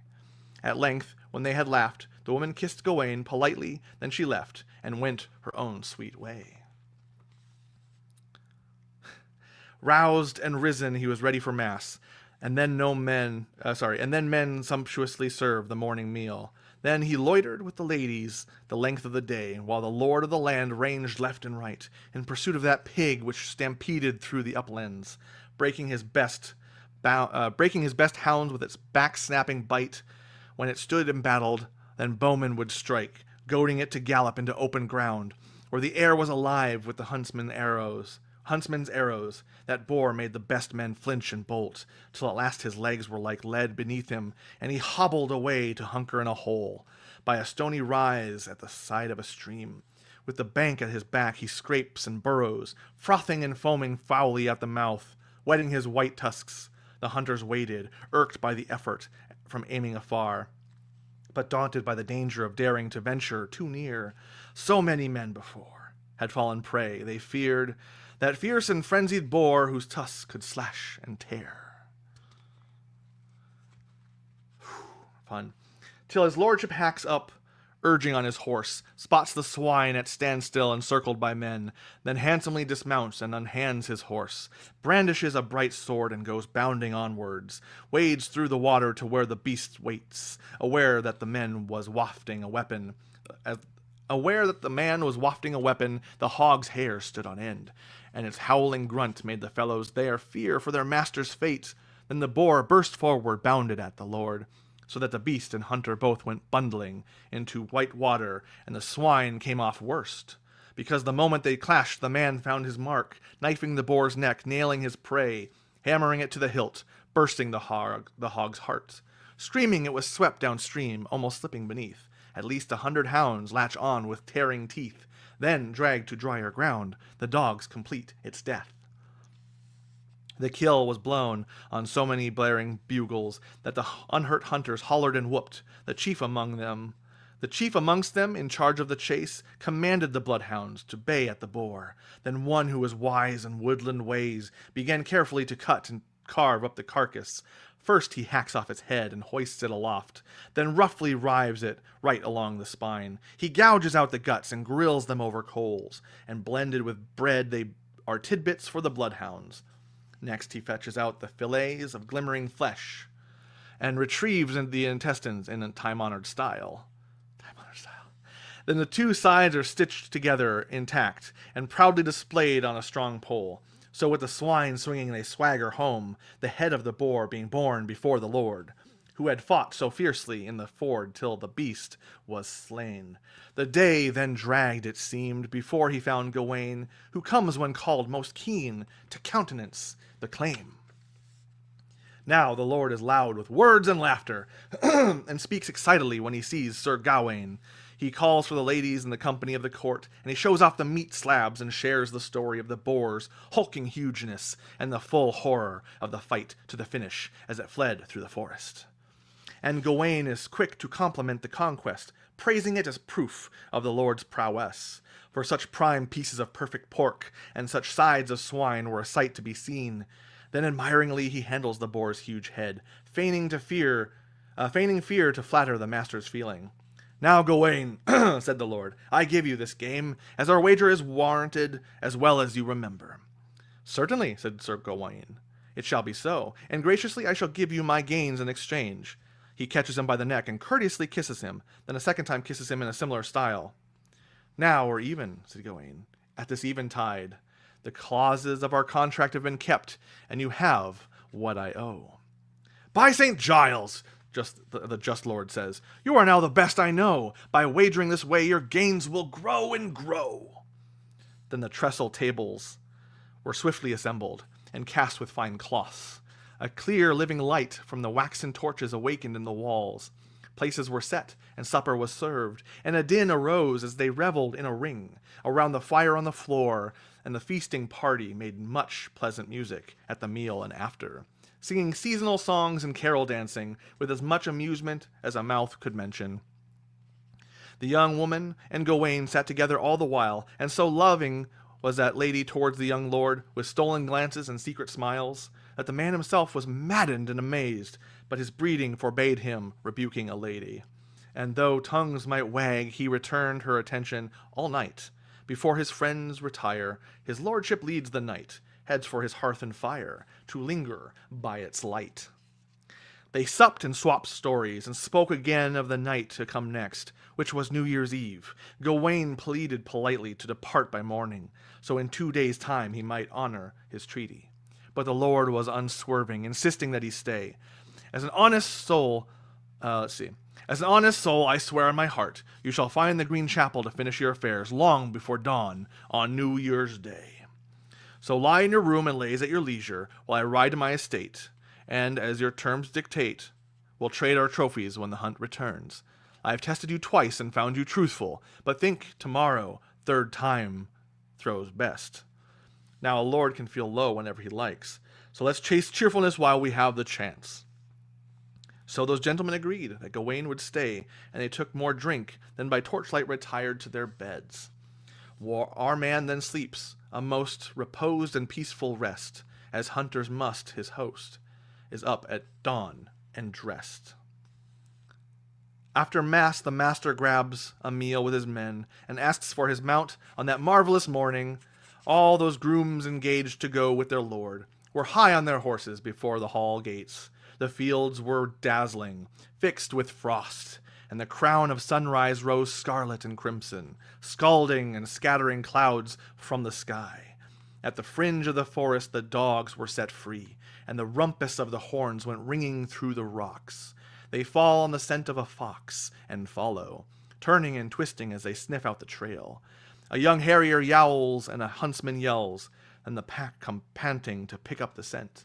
A: At length, when they had laughed, the woman kissed Gawain politely, then she left, and went her own sweet way. Roused and risen, he was ready for mass, and then men sumptuously served the morning meal. Then he loitered with the ladies the length of the day, while the lord of the land ranged left and right, in pursuit of that pig which stampeded through the uplands, breaking his best hounds with its back-snapping bite. When it stood embattled, then bowmen would strike, goading it to gallop into open ground, where the air was alive with the huntsman's arrows, that boar made the best men flinch and bolt, till at last his legs were like lead beneath him, and he hobbled away to hunker in a hole, by a stony rise at the side of a stream. With the bank at his back he scrapes and burrows, frothing and foaming foully at the mouth, wetting his white tusks. The hunters waited, irked by the effort from aiming afar, but daunted by the danger of daring to venture too near. So many men before had fallen prey, they feared that fierce and frenzied boar whose tusks could slash and tear. Fun. Till his lordship hacks up, urging on his horse, spots the swine at standstill encircled by men, then handsomely dismounts and unhands his horse, brandishes a bright sword and goes bounding onwards, wades through the water to where the beast waits, aware that the man was wafting a weapon. The hog's hair stood on end, and its howling grunt made the fellows there fear for their master's fate. Then the boar burst forward, bounded at the lord, so that the beast and hunter both went bundling into white water, and the swine came off worst, because the moment they clashed the man found his mark, knifing the boar's neck, nailing his prey, hammering it to the hilt, bursting the hog's heart. Screaming, it was swept downstream, almost slipping beneath. At least 100 hounds latch on with tearing teeth, then dragged to drier ground, the dogs complete its death. The kill was blown on so many blaring bugles that the unhurt hunters hollered and whooped. The chief amongst them, in charge of the chase, commanded the bloodhounds to bay at the boar. Then one who was wise in woodland ways began carefully to cut and carve up the carcass. First he hacks off its head and hoists it aloft, then roughly rives it right along the spine. He gouges out the guts and grills them over coals, and blended with bread they are tidbits for the bloodhounds. Next he fetches out the fillets of glimmering flesh, and retrieves the intestines in a time-honored style. Then the two sides are stitched together intact, and proudly displayed on a strong pole. So with the swine swinging they swagger home, the head of the boar being borne before the lord, who had fought so fiercely in the ford till the beast was slain. The day then dragged, it seemed, before he found Gawain, who comes when called most keen to countenance the claim. Now the lord is loud with words and laughter, and speaks excitedly when he sees Sir Gawain. He calls for the ladies in the company of the court, and he shows off the meat slabs and shares the story of the boar's hulking hugeness and the full horror of the fight to the finish as it fled through the forest. And Gawain is quick to compliment the conquest, praising it as proof of the lord's prowess. For such prime pieces of perfect pork and such sides of swine were a sight to be seen. Then admiringly he handles the boar's huge head, feigning fear to flatter the master's feeling. Now, Gawain, said the lord, I give you this game, as our wager is warranted, as well as you remember. Certainly, said Sir Gawain, it shall be so, and graciously I shall give you my gains in exchange. He catches him by the neck and courteously kisses him, then a second time kisses him in a similar style. Now we're even, said Gawain, at this eventide. The clauses of our contract have been kept, and you have what I owe. By St. Giles, the just lord says, you are now the best I know. By wagering this way, your gains will grow and grow. Then the trestle tables were swiftly assembled, and cast with fine cloths. A clear living light from the waxen torches awakened in the walls. Places were set, and supper was served, and a din arose as they revelled in a ring around the fire on the floor, and the feasting party made much pleasant music at the meal and after, singing seasonal songs and carol dancing with as much amusement as a mouth could mention. The young woman and Gawain sat together all the while, and so loving was that lady towards the young lord, with stolen glances and secret smiles, that the man himself was maddened and amazed, but his breeding forbade him rebuking a lady. And though tongues might wag, he returned her attention all night. Before his friends retire, his lordship leads the knight, heads for his hearth and fire, to linger by its light. They supped and swapped stories, and spoke again of the night to come next, which was New Year's Eve. Gawain pleaded politely to depart by morning, so in 2 days' time he might honor his treaty. But the lord was unswerving, insisting that he stay. As an honest soul, Let's see. As an honest soul, I swear on my heart, you shall find the Green Chapel to finish your affairs long before dawn on New Year's Day. So lie in your room and laze at your leisure while I ride to my estate, and, as your terms dictate, we'll trade our trophies when the hunt returns. I have tested you twice and found you truthful, but think tomorrow, third time throws best. Now a lord can feel low whenever he likes, so let's chase cheerfulness while we have the chance. So those gentlemen agreed that Gawain would stay, and they took more drink, then by torchlight retired to their beds. Our man then sleeps, a most reposed and peaceful rest, as hunters must. His host is up at dawn and dressed. After mass, the master grabs a meal with his men, and asks for his mount on that marvelous morning. All those grooms engaged to go with their lord were high on their horses before the hall gates. The fields were dazzling, fixed with frost, and the crown of sunrise rose scarlet and crimson, scalding and scattering clouds from the sky. At the fringe of the forest the dogs were set free, and the rumpus of the horns went ringing through the rocks. They fall on the scent of a fox, and follow, turning and twisting as they sniff out the trail. A young harrier yowls, and a huntsman yells, and the pack come panting to pick up the scent.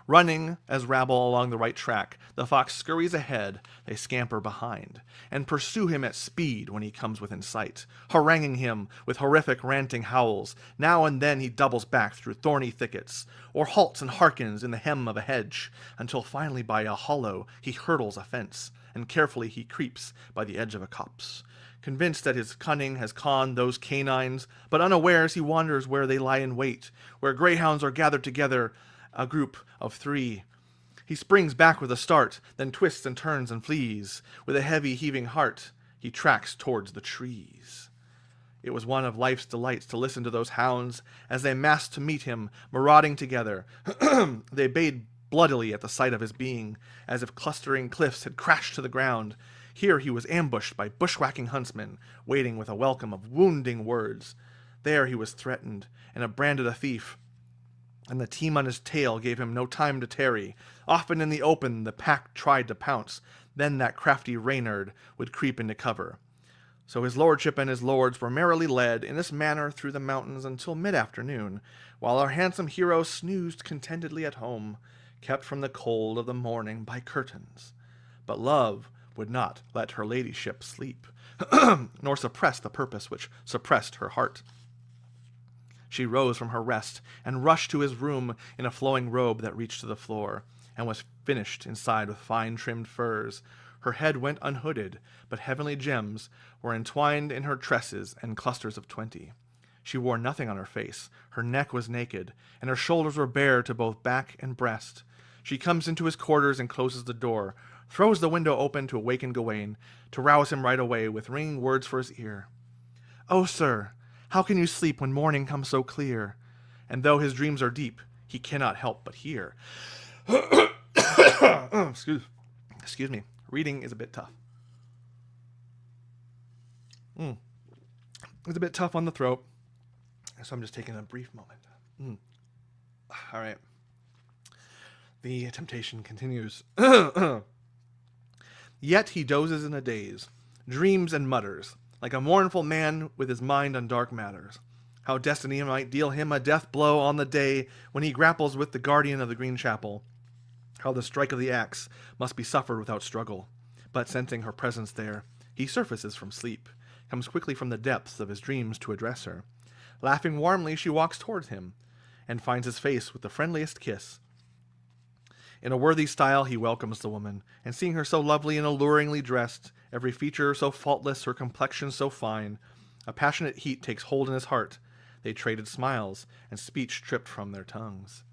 A: Running as rabble along the right track, the fox scurries ahead, they scamper behind, and pursue him at speed when he comes within sight, haranguing him with horrific ranting howls. Now and then he doubles back through thorny thickets, or halts and hearkens in the hem of a hedge, until finally by a hollow he hurdles a fence, and carefully he creeps by the edge of a copse. Convinced that his cunning has conned those canines, but unawares he wanders where they lie in wait, where greyhounds are gathered together, a group of 3. He springs back with a start, then twists and turns and flees. With a heavy heaving heart, he tracks towards the trees. It was one of life's delights to listen to those hounds as they massed to meet him, marauding together. They bayed bloodily at the sight of his being, as if clustering cliffs had crashed to the ground. Here he was ambushed by bushwhacking huntsmen, waiting with a welcome of wounding words. There he was threatened, and branded a thief, and the team on his tail gave him no time to tarry. Often in the open the pack tried to pounce, then that crafty Reynard would creep into cover. So his lordship and his lords were merrily led in this manner through the mountains until mid-afternoon, while our handsome hero snoozed contentedly at home, kept from the cold of the morning by curtains. But love would not let her ladyship sleep, nor suppress the purpose which suppressed her heart. She rose from her rest, and rushed to his room in a flowing robe that reached to the floor, and was finished inside with fine trimmed furs. Her head went unhooded, but heavenly gems were entwined in her tresses and clusters of 20. She wore nothing on her face, her neck was naked, and her shoulders were bare to both back and breast. She comes into his quarters and closes the door, throws the window open to awaken Gawain, to rouse him right away with ringing words for his ear. "Oh, sir, how can you sleep when morning comes so clear?" And though his dreams are deep, he cannot help but hear. Excuse me. Reading is a bit tough. It's a bit tough on the throat, so I'm just taking a brief moment. All right. The temptation continues. Yet he dozes in a daze, dreams and mutters, like a mournful man with his mind on dark matters, how destiny might deal him a death blow on the day when he grapples with the guardian of the Green Chapel, how the strike of the axe must be suffered without struggle. But sensing her presence there, he surfaces from sleep, comes quickly from the depths of his dreams to address her. Laughing warmly, she walks towards him, and finds his face with the friendliest kiss. In a worthy style he welcomes the woman, and seeing her so lovely and alluringly dressed, every feature so faultless, her complexion so fine, a passionate heat takes hold in his heart. They traded smiles, and speech tripped from their tongues.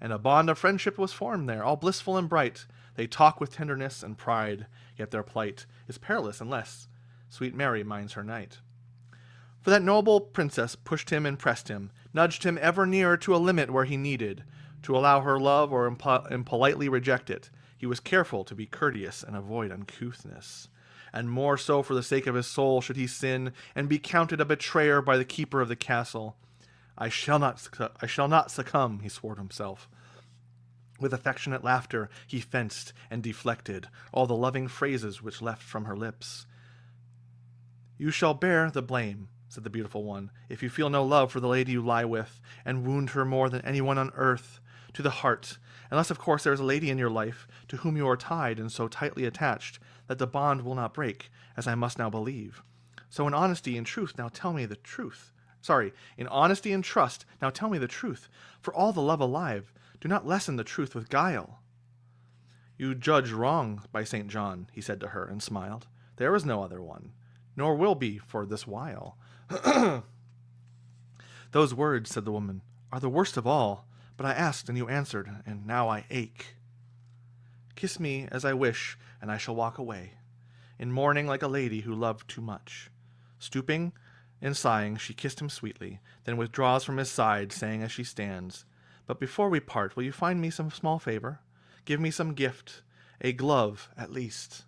A: And a bond of friendship was formed there, all blissful and bright. They talk with tenderness and pride, yet their plight is perilous unless sweet Mary minds her knight. For that noble princess pushed him and pressed him, nudged him ever nearer to a limit where he needed to allow her love or impolitely reject it. He was careful to be courteous and avoid uncouthness. And more so for the sake of his soul should he sin and be counted a betrayer by the keeper of the castle. I shall not succumb, he swore to himself. With affectionate laughter he fenced and deflected all the loving phrases which left from her lips. "You shall bear the blame," said the beautiful one, "if you feel no love for the lady you lie with, and wound her more than anyone on earth, to the heart, unless of course there is a lady in your life to whom you are tied and so tightly attached that the bond will not break, as I must now believe. So in honesty and truth now tell me the truth. In honesty and trust now tell me the truth, for all the love alive, do not lessen the truth with guile." "You judge wrong, by St. John," he said to her, and smiled. "There is no other one, nor will be for this while." "Those words," said the woman, "are the worst of all, but I asked and you answered, and now I ache. Kiss me as I wish, and I shall walk away, in mourning like a lady who loved too much." Stooping and sighing, she kissed him sweetly, then withdraws from his side, saying as she stands, "But before we part, will you find me some small favor? Give me some gift, a glove at least,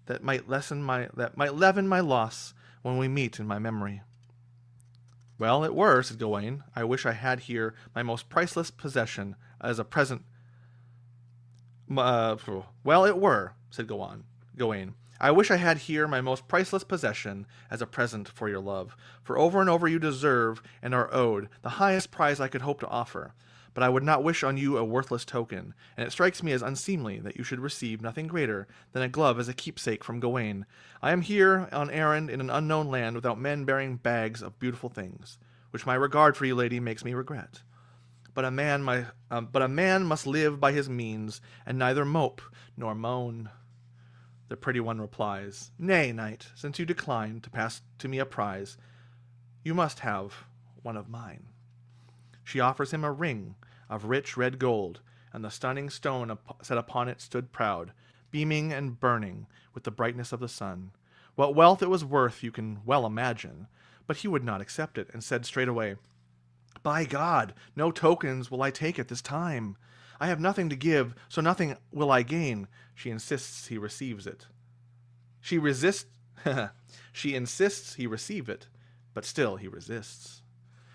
A: that might leaven my loss when we meet in my memory." "Well, it were," said Gawain. "I wish I had here my most priceless possession as a present." "Well, it were," said Gawain. "I wish I had here my most priceless possession as a present for your love, for over and over you deserve and are owed the highest prize I could hope to offer. But I would not wish on you a worthless token, and it strikes me as unseemly that you should receive nothing greater than a glove as a keepsake from Gawain. I am here on errand in an unknown land without men bearing bags of beautiful things, which my regard for you, lady, makes me regret. But a man must live by his means, and neither mope nor moan." The pretty one replies, "Nay, knight, since you decline to pass to me a prize, you must have one of mine." She offers him a ring of rich red gold, and the stunning stone set upon it stood proud, beaming and burning with the brightness of the sun. What wealth it was worth you can well imagine, but he would not accept it, and said straightway, "By God, no tokens will I take at this time. I have nothing to give, so nothing will I gain." She insists he receives it. She insists he receive it, but still he resists,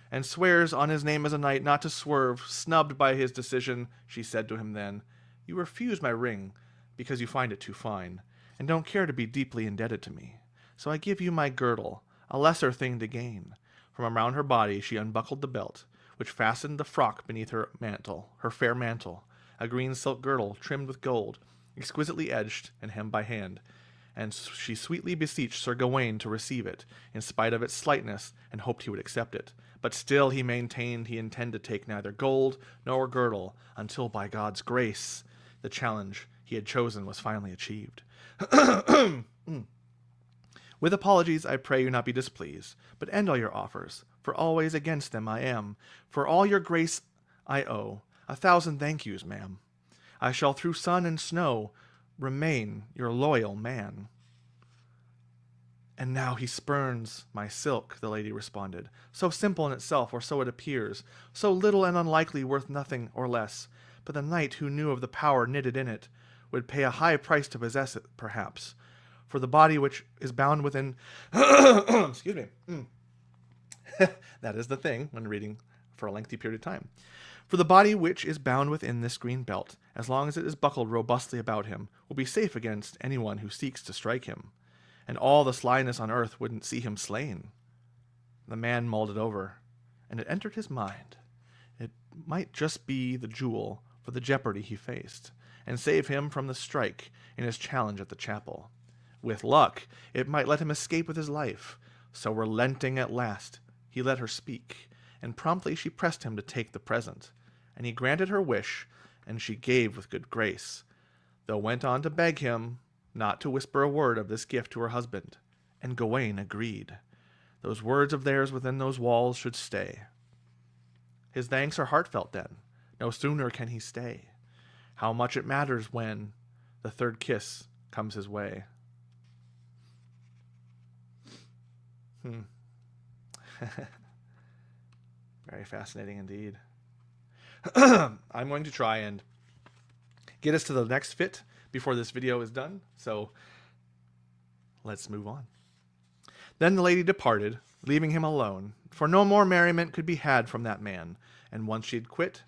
A: and swears on his name as a knight not to swerve. Snubbed by his decision, she said to him then, "You refuse my ring because you find it too fine, and don't care to be deeply indebted to me. So I give you my girdle, a lesser thing to gain." From around her body she unbuckled the belt, which fastened the frock beneath her fair mantle, a green silk girdle trimmed with gold, exquisitely edged and hemmed by hand, and she sweetly beseeched Sir Gawain to receive it, in spite of its slightness, and hoped he would accept it. But still he maintained he intended to take neither gold nor girdle, until by God's grace the challenge he had chosen was finally achieved. "With apologies, I pray you not be displeased, but end all your offers, for always against them I am. For all your grace I owe 1,000 thank yous, ma'am. I shall through sun and snow remain your loyal man." "And now he spurns my silk," the lady responded, "so simple in itself, or so it appears, so little and unlikely, worth nothing or less. But the knight who knew of the power knitted in it would pay a high price to possess it, perhaps. For the body which is bound within..." Excuse me. That is the thing when reading for a lengthy period of time. "For the body which is bound within this green belt, as long as it is buckled robustly about him, will be safe against anyone who seeks to strike him, and all the slyness on earth wouldn't see him slain." The man mulled it over, and it entered his mind. It might just be the jewel for the jeopardy he faced, and save him from the strike in his challenge at the chapel. With luck, it might let him escape with his life. So relenting at last, he let her speak, and promptly she pressed him to take the present. And he granted her wish, and she gave with good grace, though went on to beg him not to whisper a word of this gift to her husband. And Gawain agreed. Those words of theirs within those walls should stay. His thanks are heartfelt then. No sooner can he stay. How much it matters when the third kiss comes his way. Very fascinating indeed. I'm going to try and get us to the next fit before this video is done, so let's move on. Then the lady departed, leaving him alone, for no more merriment could be had from that man, and once she had quit,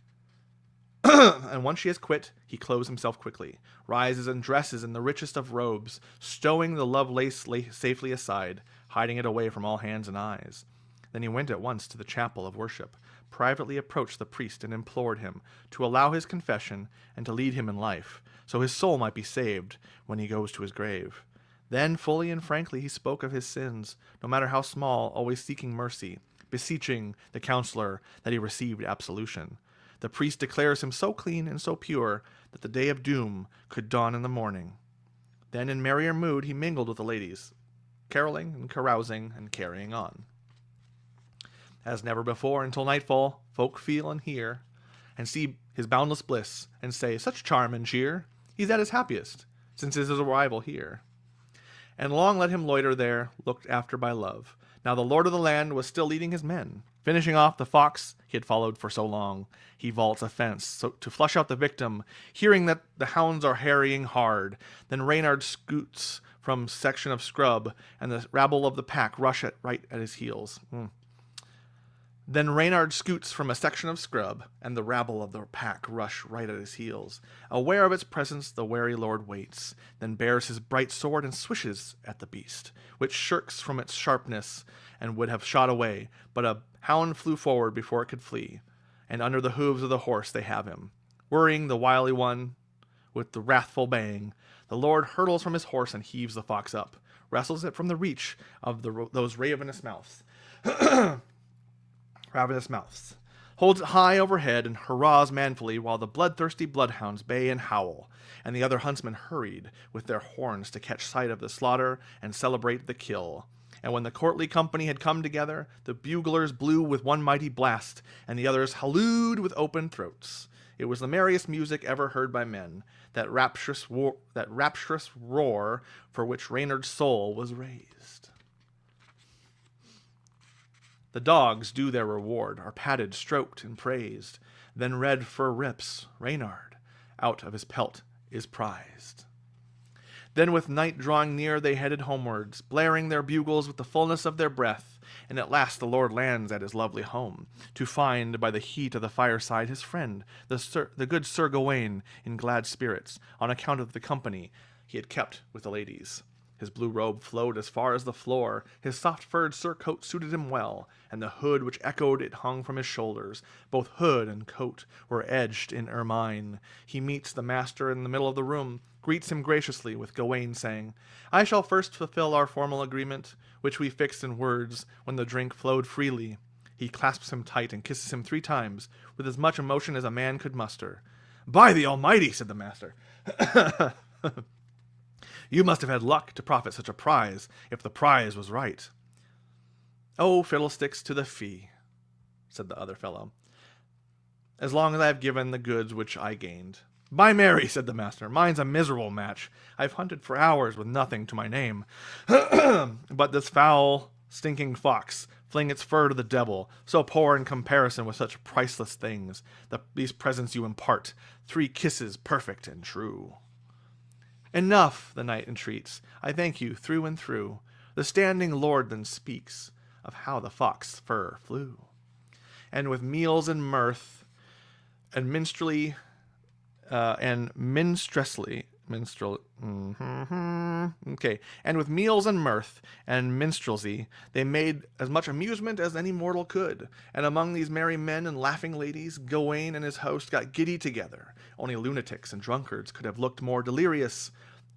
A: And once she has quit, he clothes himself quickly, rises and dresses in the richest of robes, stowing the love-lace safely aside, hiding it away from all hands and eyes. Then he went at once to the chapel of worship, privately approached the priest and implored him to allow his confession and to lead him in life, so his soul might be saved when he goes to his grave. Then fully and frankly he spoke of his sins, no matter how small, always seeking mercy, beseeching the counselor that he received absolution. The priest declares him so clean and so pure that the day of doom could dawn in the morning. Then in merrier mood he mingled with the ladies, caroling and carousing and carrying on. As never before, until nightfall, folk feel and hear, and see his boundless bliss, and say, such charm and cheer, he's at his happiest, since his arrival here. And long let him loiter there, looked after by love. Now the lord of the land was still leading his men, finishing off the fox he had followed for so long. He vaults a fence so to flush out the victim, hearing that the hounds are harrying hard. Then Reynard scoots from section of scrub, and the rabble of the pack rush right at his heels. Then Reynard scoots from a section of scrub, and the rabble of the pack rush right at his heels. Aware of its presence, the wary lord waits, then bares his bright sword and swishes at the beast, which shirks from its sharpness and would have shot away, but a hound flew forward before it could flee, and under the hooves of the horse they have him. Worrying the wily one with the wrathful bang, the lord hurtles from his horse and heaves the fox up, wrestles it from the reach of those ravenous mouths, holds it high overhead and hurrahs manfully while the bloodthirsty bloodhounds bay and howl, and the other huntsmen hurried with their horns to catch sight of the slaughter and celebrate the kill. And when the courtly company had come together, the buglers blew with one mighty blast, and the others hallooed with open throats. It was the merriest music ever heard by men, that rapturous roar for which Reynard's soul was raised. The dogs do their reward, are patted, stroked, and praised. Then red fur rips, Reynard, out of his pelt is prized. Then with night drawing near they headed homewards, blaring their bugles with the fullness of their breath, and at last the lord lands at his lovely home, to find by the heat of the fireside his friend, the good Sir Gawain, in glad spirits, on account of the company he had kept with the ladies. His blue robe flowed as far as the floor, his soft-furred surcoat suited him well, and the hood which echoed it hung from his shoulders. Both hood and coat were edged in ermine. He meets the master in the middle of the room, greets him graciously, with Gawain saying, I shall first fulfill our formal agreement, which we fixed in words when the drink flowed freely. He clasps him tight and kisses him 3 times, with as much emotion as a man could muster. By the Almighty, said the master, you must have had luck to profit such a prize, if the prize was right. Oh, fiddlesticks to the fee, said the other fellow, as long as I have given the goods which I gained. By Mary, said the master, mine's a miserable match. I've hunted for hours with nothing to my name. But this foul, stinking fox, fling its fur to the devil, so poor in comparison with such priceless things. These presents you impart, 3 kisses perfect and true. Enough, the knight entreats, I thank you through and through. The standing lord then speaks of how the fox fur flew. And with meals and mirth and minstrelsy, and with meals and mirth and minstrelsy, they made as much amusement as any mortal could. And among these merry men and laughing ladies, Gawain and his host got giddy together. Only lunatics and drunkards could have looked more delirious.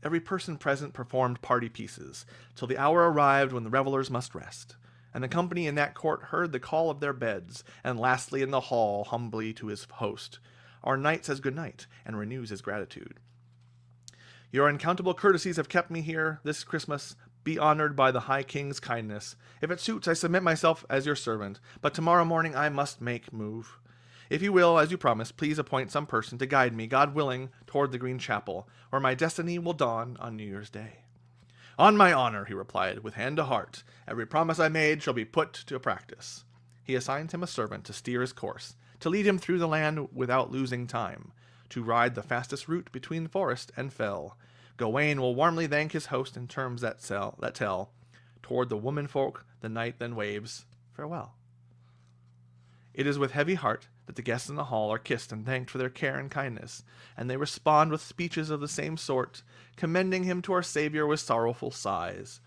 A: Every person present performed party pieces, till the hour arrived when the revellers must rest. And the company in that court heard the call of their beds, and lastly in the hall humbly to his host, our knight says good night, and renews his gratitude. Your uncountable courtesies have kept me here this Christmas. Be honored by the high king's kindness. If it suits, I submit myself as your servant, but tomorrow morning I must make move. If you will, as you promised, please appoint some person to guide me, God willing, toward the Green Chapel, where my destiny will dawn on New Year's Day. On my honor, he replied, with hand to heart, every promise I made shall be put to practice. He assigned him a servant to steer his course, to lead him through the land without losing time, to ride the fastest route between forest and fell. Gawain will warmly thank his host in terms that tell. Toward the womenfolk the knight then waves farewell. It is with heavy heart that the guests in the hall are kissed and thanked for their care and kindness, and they respond with speeches of the same sort, commending him to our Savior with sorrowful sighs.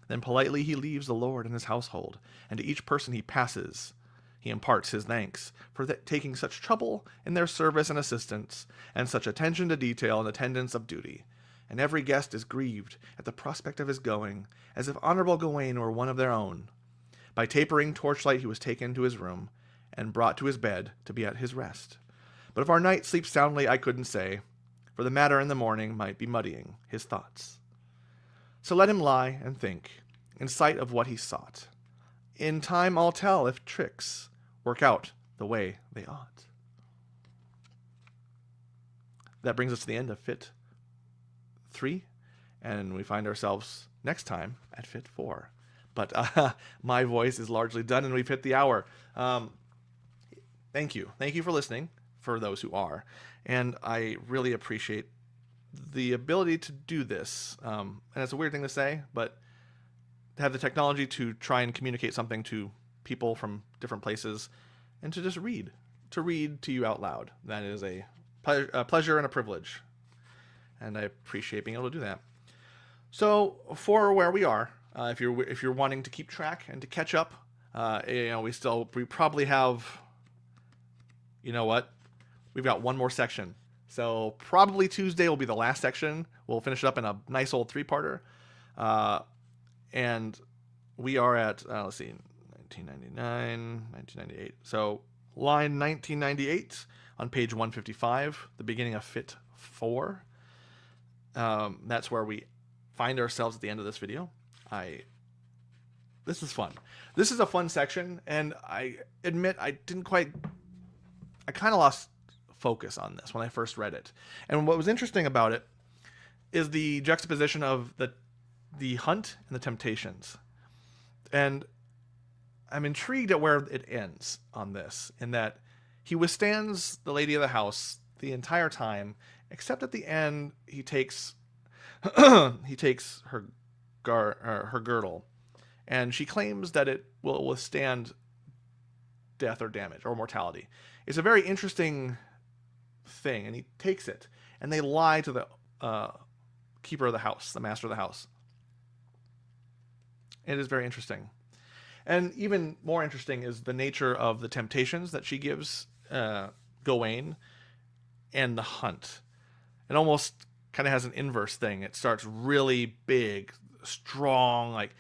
A: Then politely he leaves the Lord and his household, and to each person he passes he imparts his thanks for taking such trouble in their service and assistance, and such attention to detail and attendance of duty. And every guest is grieved at the prospect of his going, as if honorable Gawain were one of their own. By tapering torchlight he was taken to his room, and brought to his bed to be at his rest. But if our knight sleeps soundly I couldn't say, for the matter in the morning might be muddying his thoughts. So let him lie and think, in sight of what he sought. In time I'll tell if tricks work out the way they ought. That brings us to the end of Fit 3, and we find ourselves next time at Fit 4. But my voice is largely done, and we've hit the hour. Thank you. Thank you for listening, for those who are. And I really appreciate the ability to do this. And it's a weird thing to say, but to have the technology to try and communicate something to people from different places, and to just read to you out loud. That is a pleasure and a privilege, and I appreciate being able to do that. So for where we are, if you're wanting to keep track and to catch up, we probably have, we've got one more section. So probably Tuesday will be the last section. We'll finish it up in a nice old 3-parter. And we are at, 1999, 1998. So line 1998 on page 155, the beginning of Fit 4. That's where we find ourselves at the end of this video. This is fun. This is a fun section, and I admit I kind of lost focus on this when I first read it. And what was interesting about it is the juxtaposition of the hunt and the temptations. And I'm intrigued at where it ends on this, in that he withstands the lady of the house the entire time, except at the end he takes her girdle, and she claims that it will withstand death or damage or mortality. It's a very interesting thing, and he takes it, and they lie to the keeper of the house, the master of the house. It is very interesting. And even more interesting is the nature of the temptations that she gives Gawain and the hunt. It almost kind of has an inverse thing. It starts really big, strong, like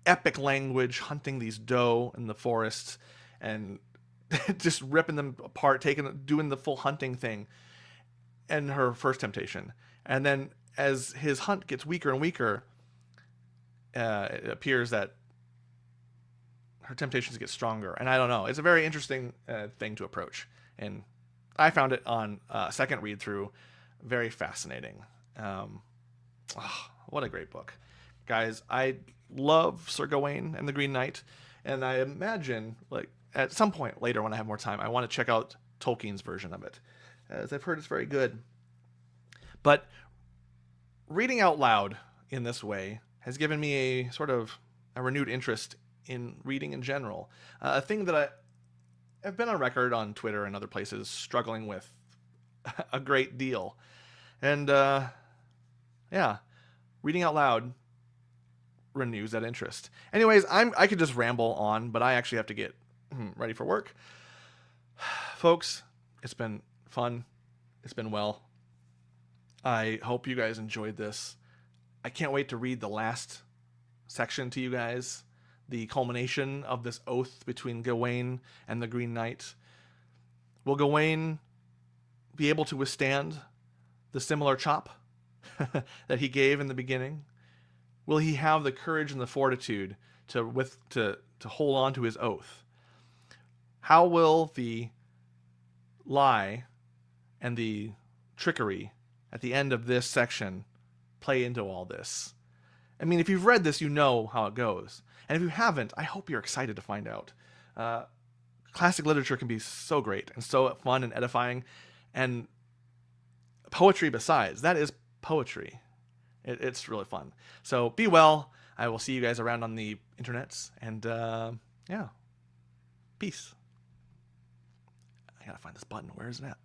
A: epic language, hunting these doe in the forests and just ripping them apart, doing the full hunting thing, and her first temptation. And then as his hunt gets weaker and weaker, it appears that her temptations get stronger. And I don't know. It's a very interesting thing to approach. And I found it on second read through very fascinating. What a great book. Guys, I love Sir Gawain and the Green Knight. And I imagine, like, at some point later when I have more time, I want to check out Tolkien's version of it, as I've heard it's very good. But reading out loud in this way has given me a sort of a renewed interest in reading in general. A thing that I've been on record on Twitter and other places struggling with a great deal. And reading out loud renews that interest. Anyways, I could just ramble on, but I actually have to get ready for work. Folks, it's been fun. It's been well. I hope you guys enjoyed this. I can't wait to read the last section to you guys. The culmination of this oath between Gawain and the Green Knight. Will Gawain be able to withstand the similar chop that he gave in the beginning? Will he have the courage and the fortitude to hold on to his oath? How will the lie and the trickery at the end of this section play into all this? I mean, if you've read this, you know how it goes. And if you haven't, I hope you're excited to find out. Classic literature can be so great and so fun and edifying. And poetry besides. That is poetry. It's really fun. So be well. I will see you guys around on the internets. And peace. I gotta find this button. Where is it at?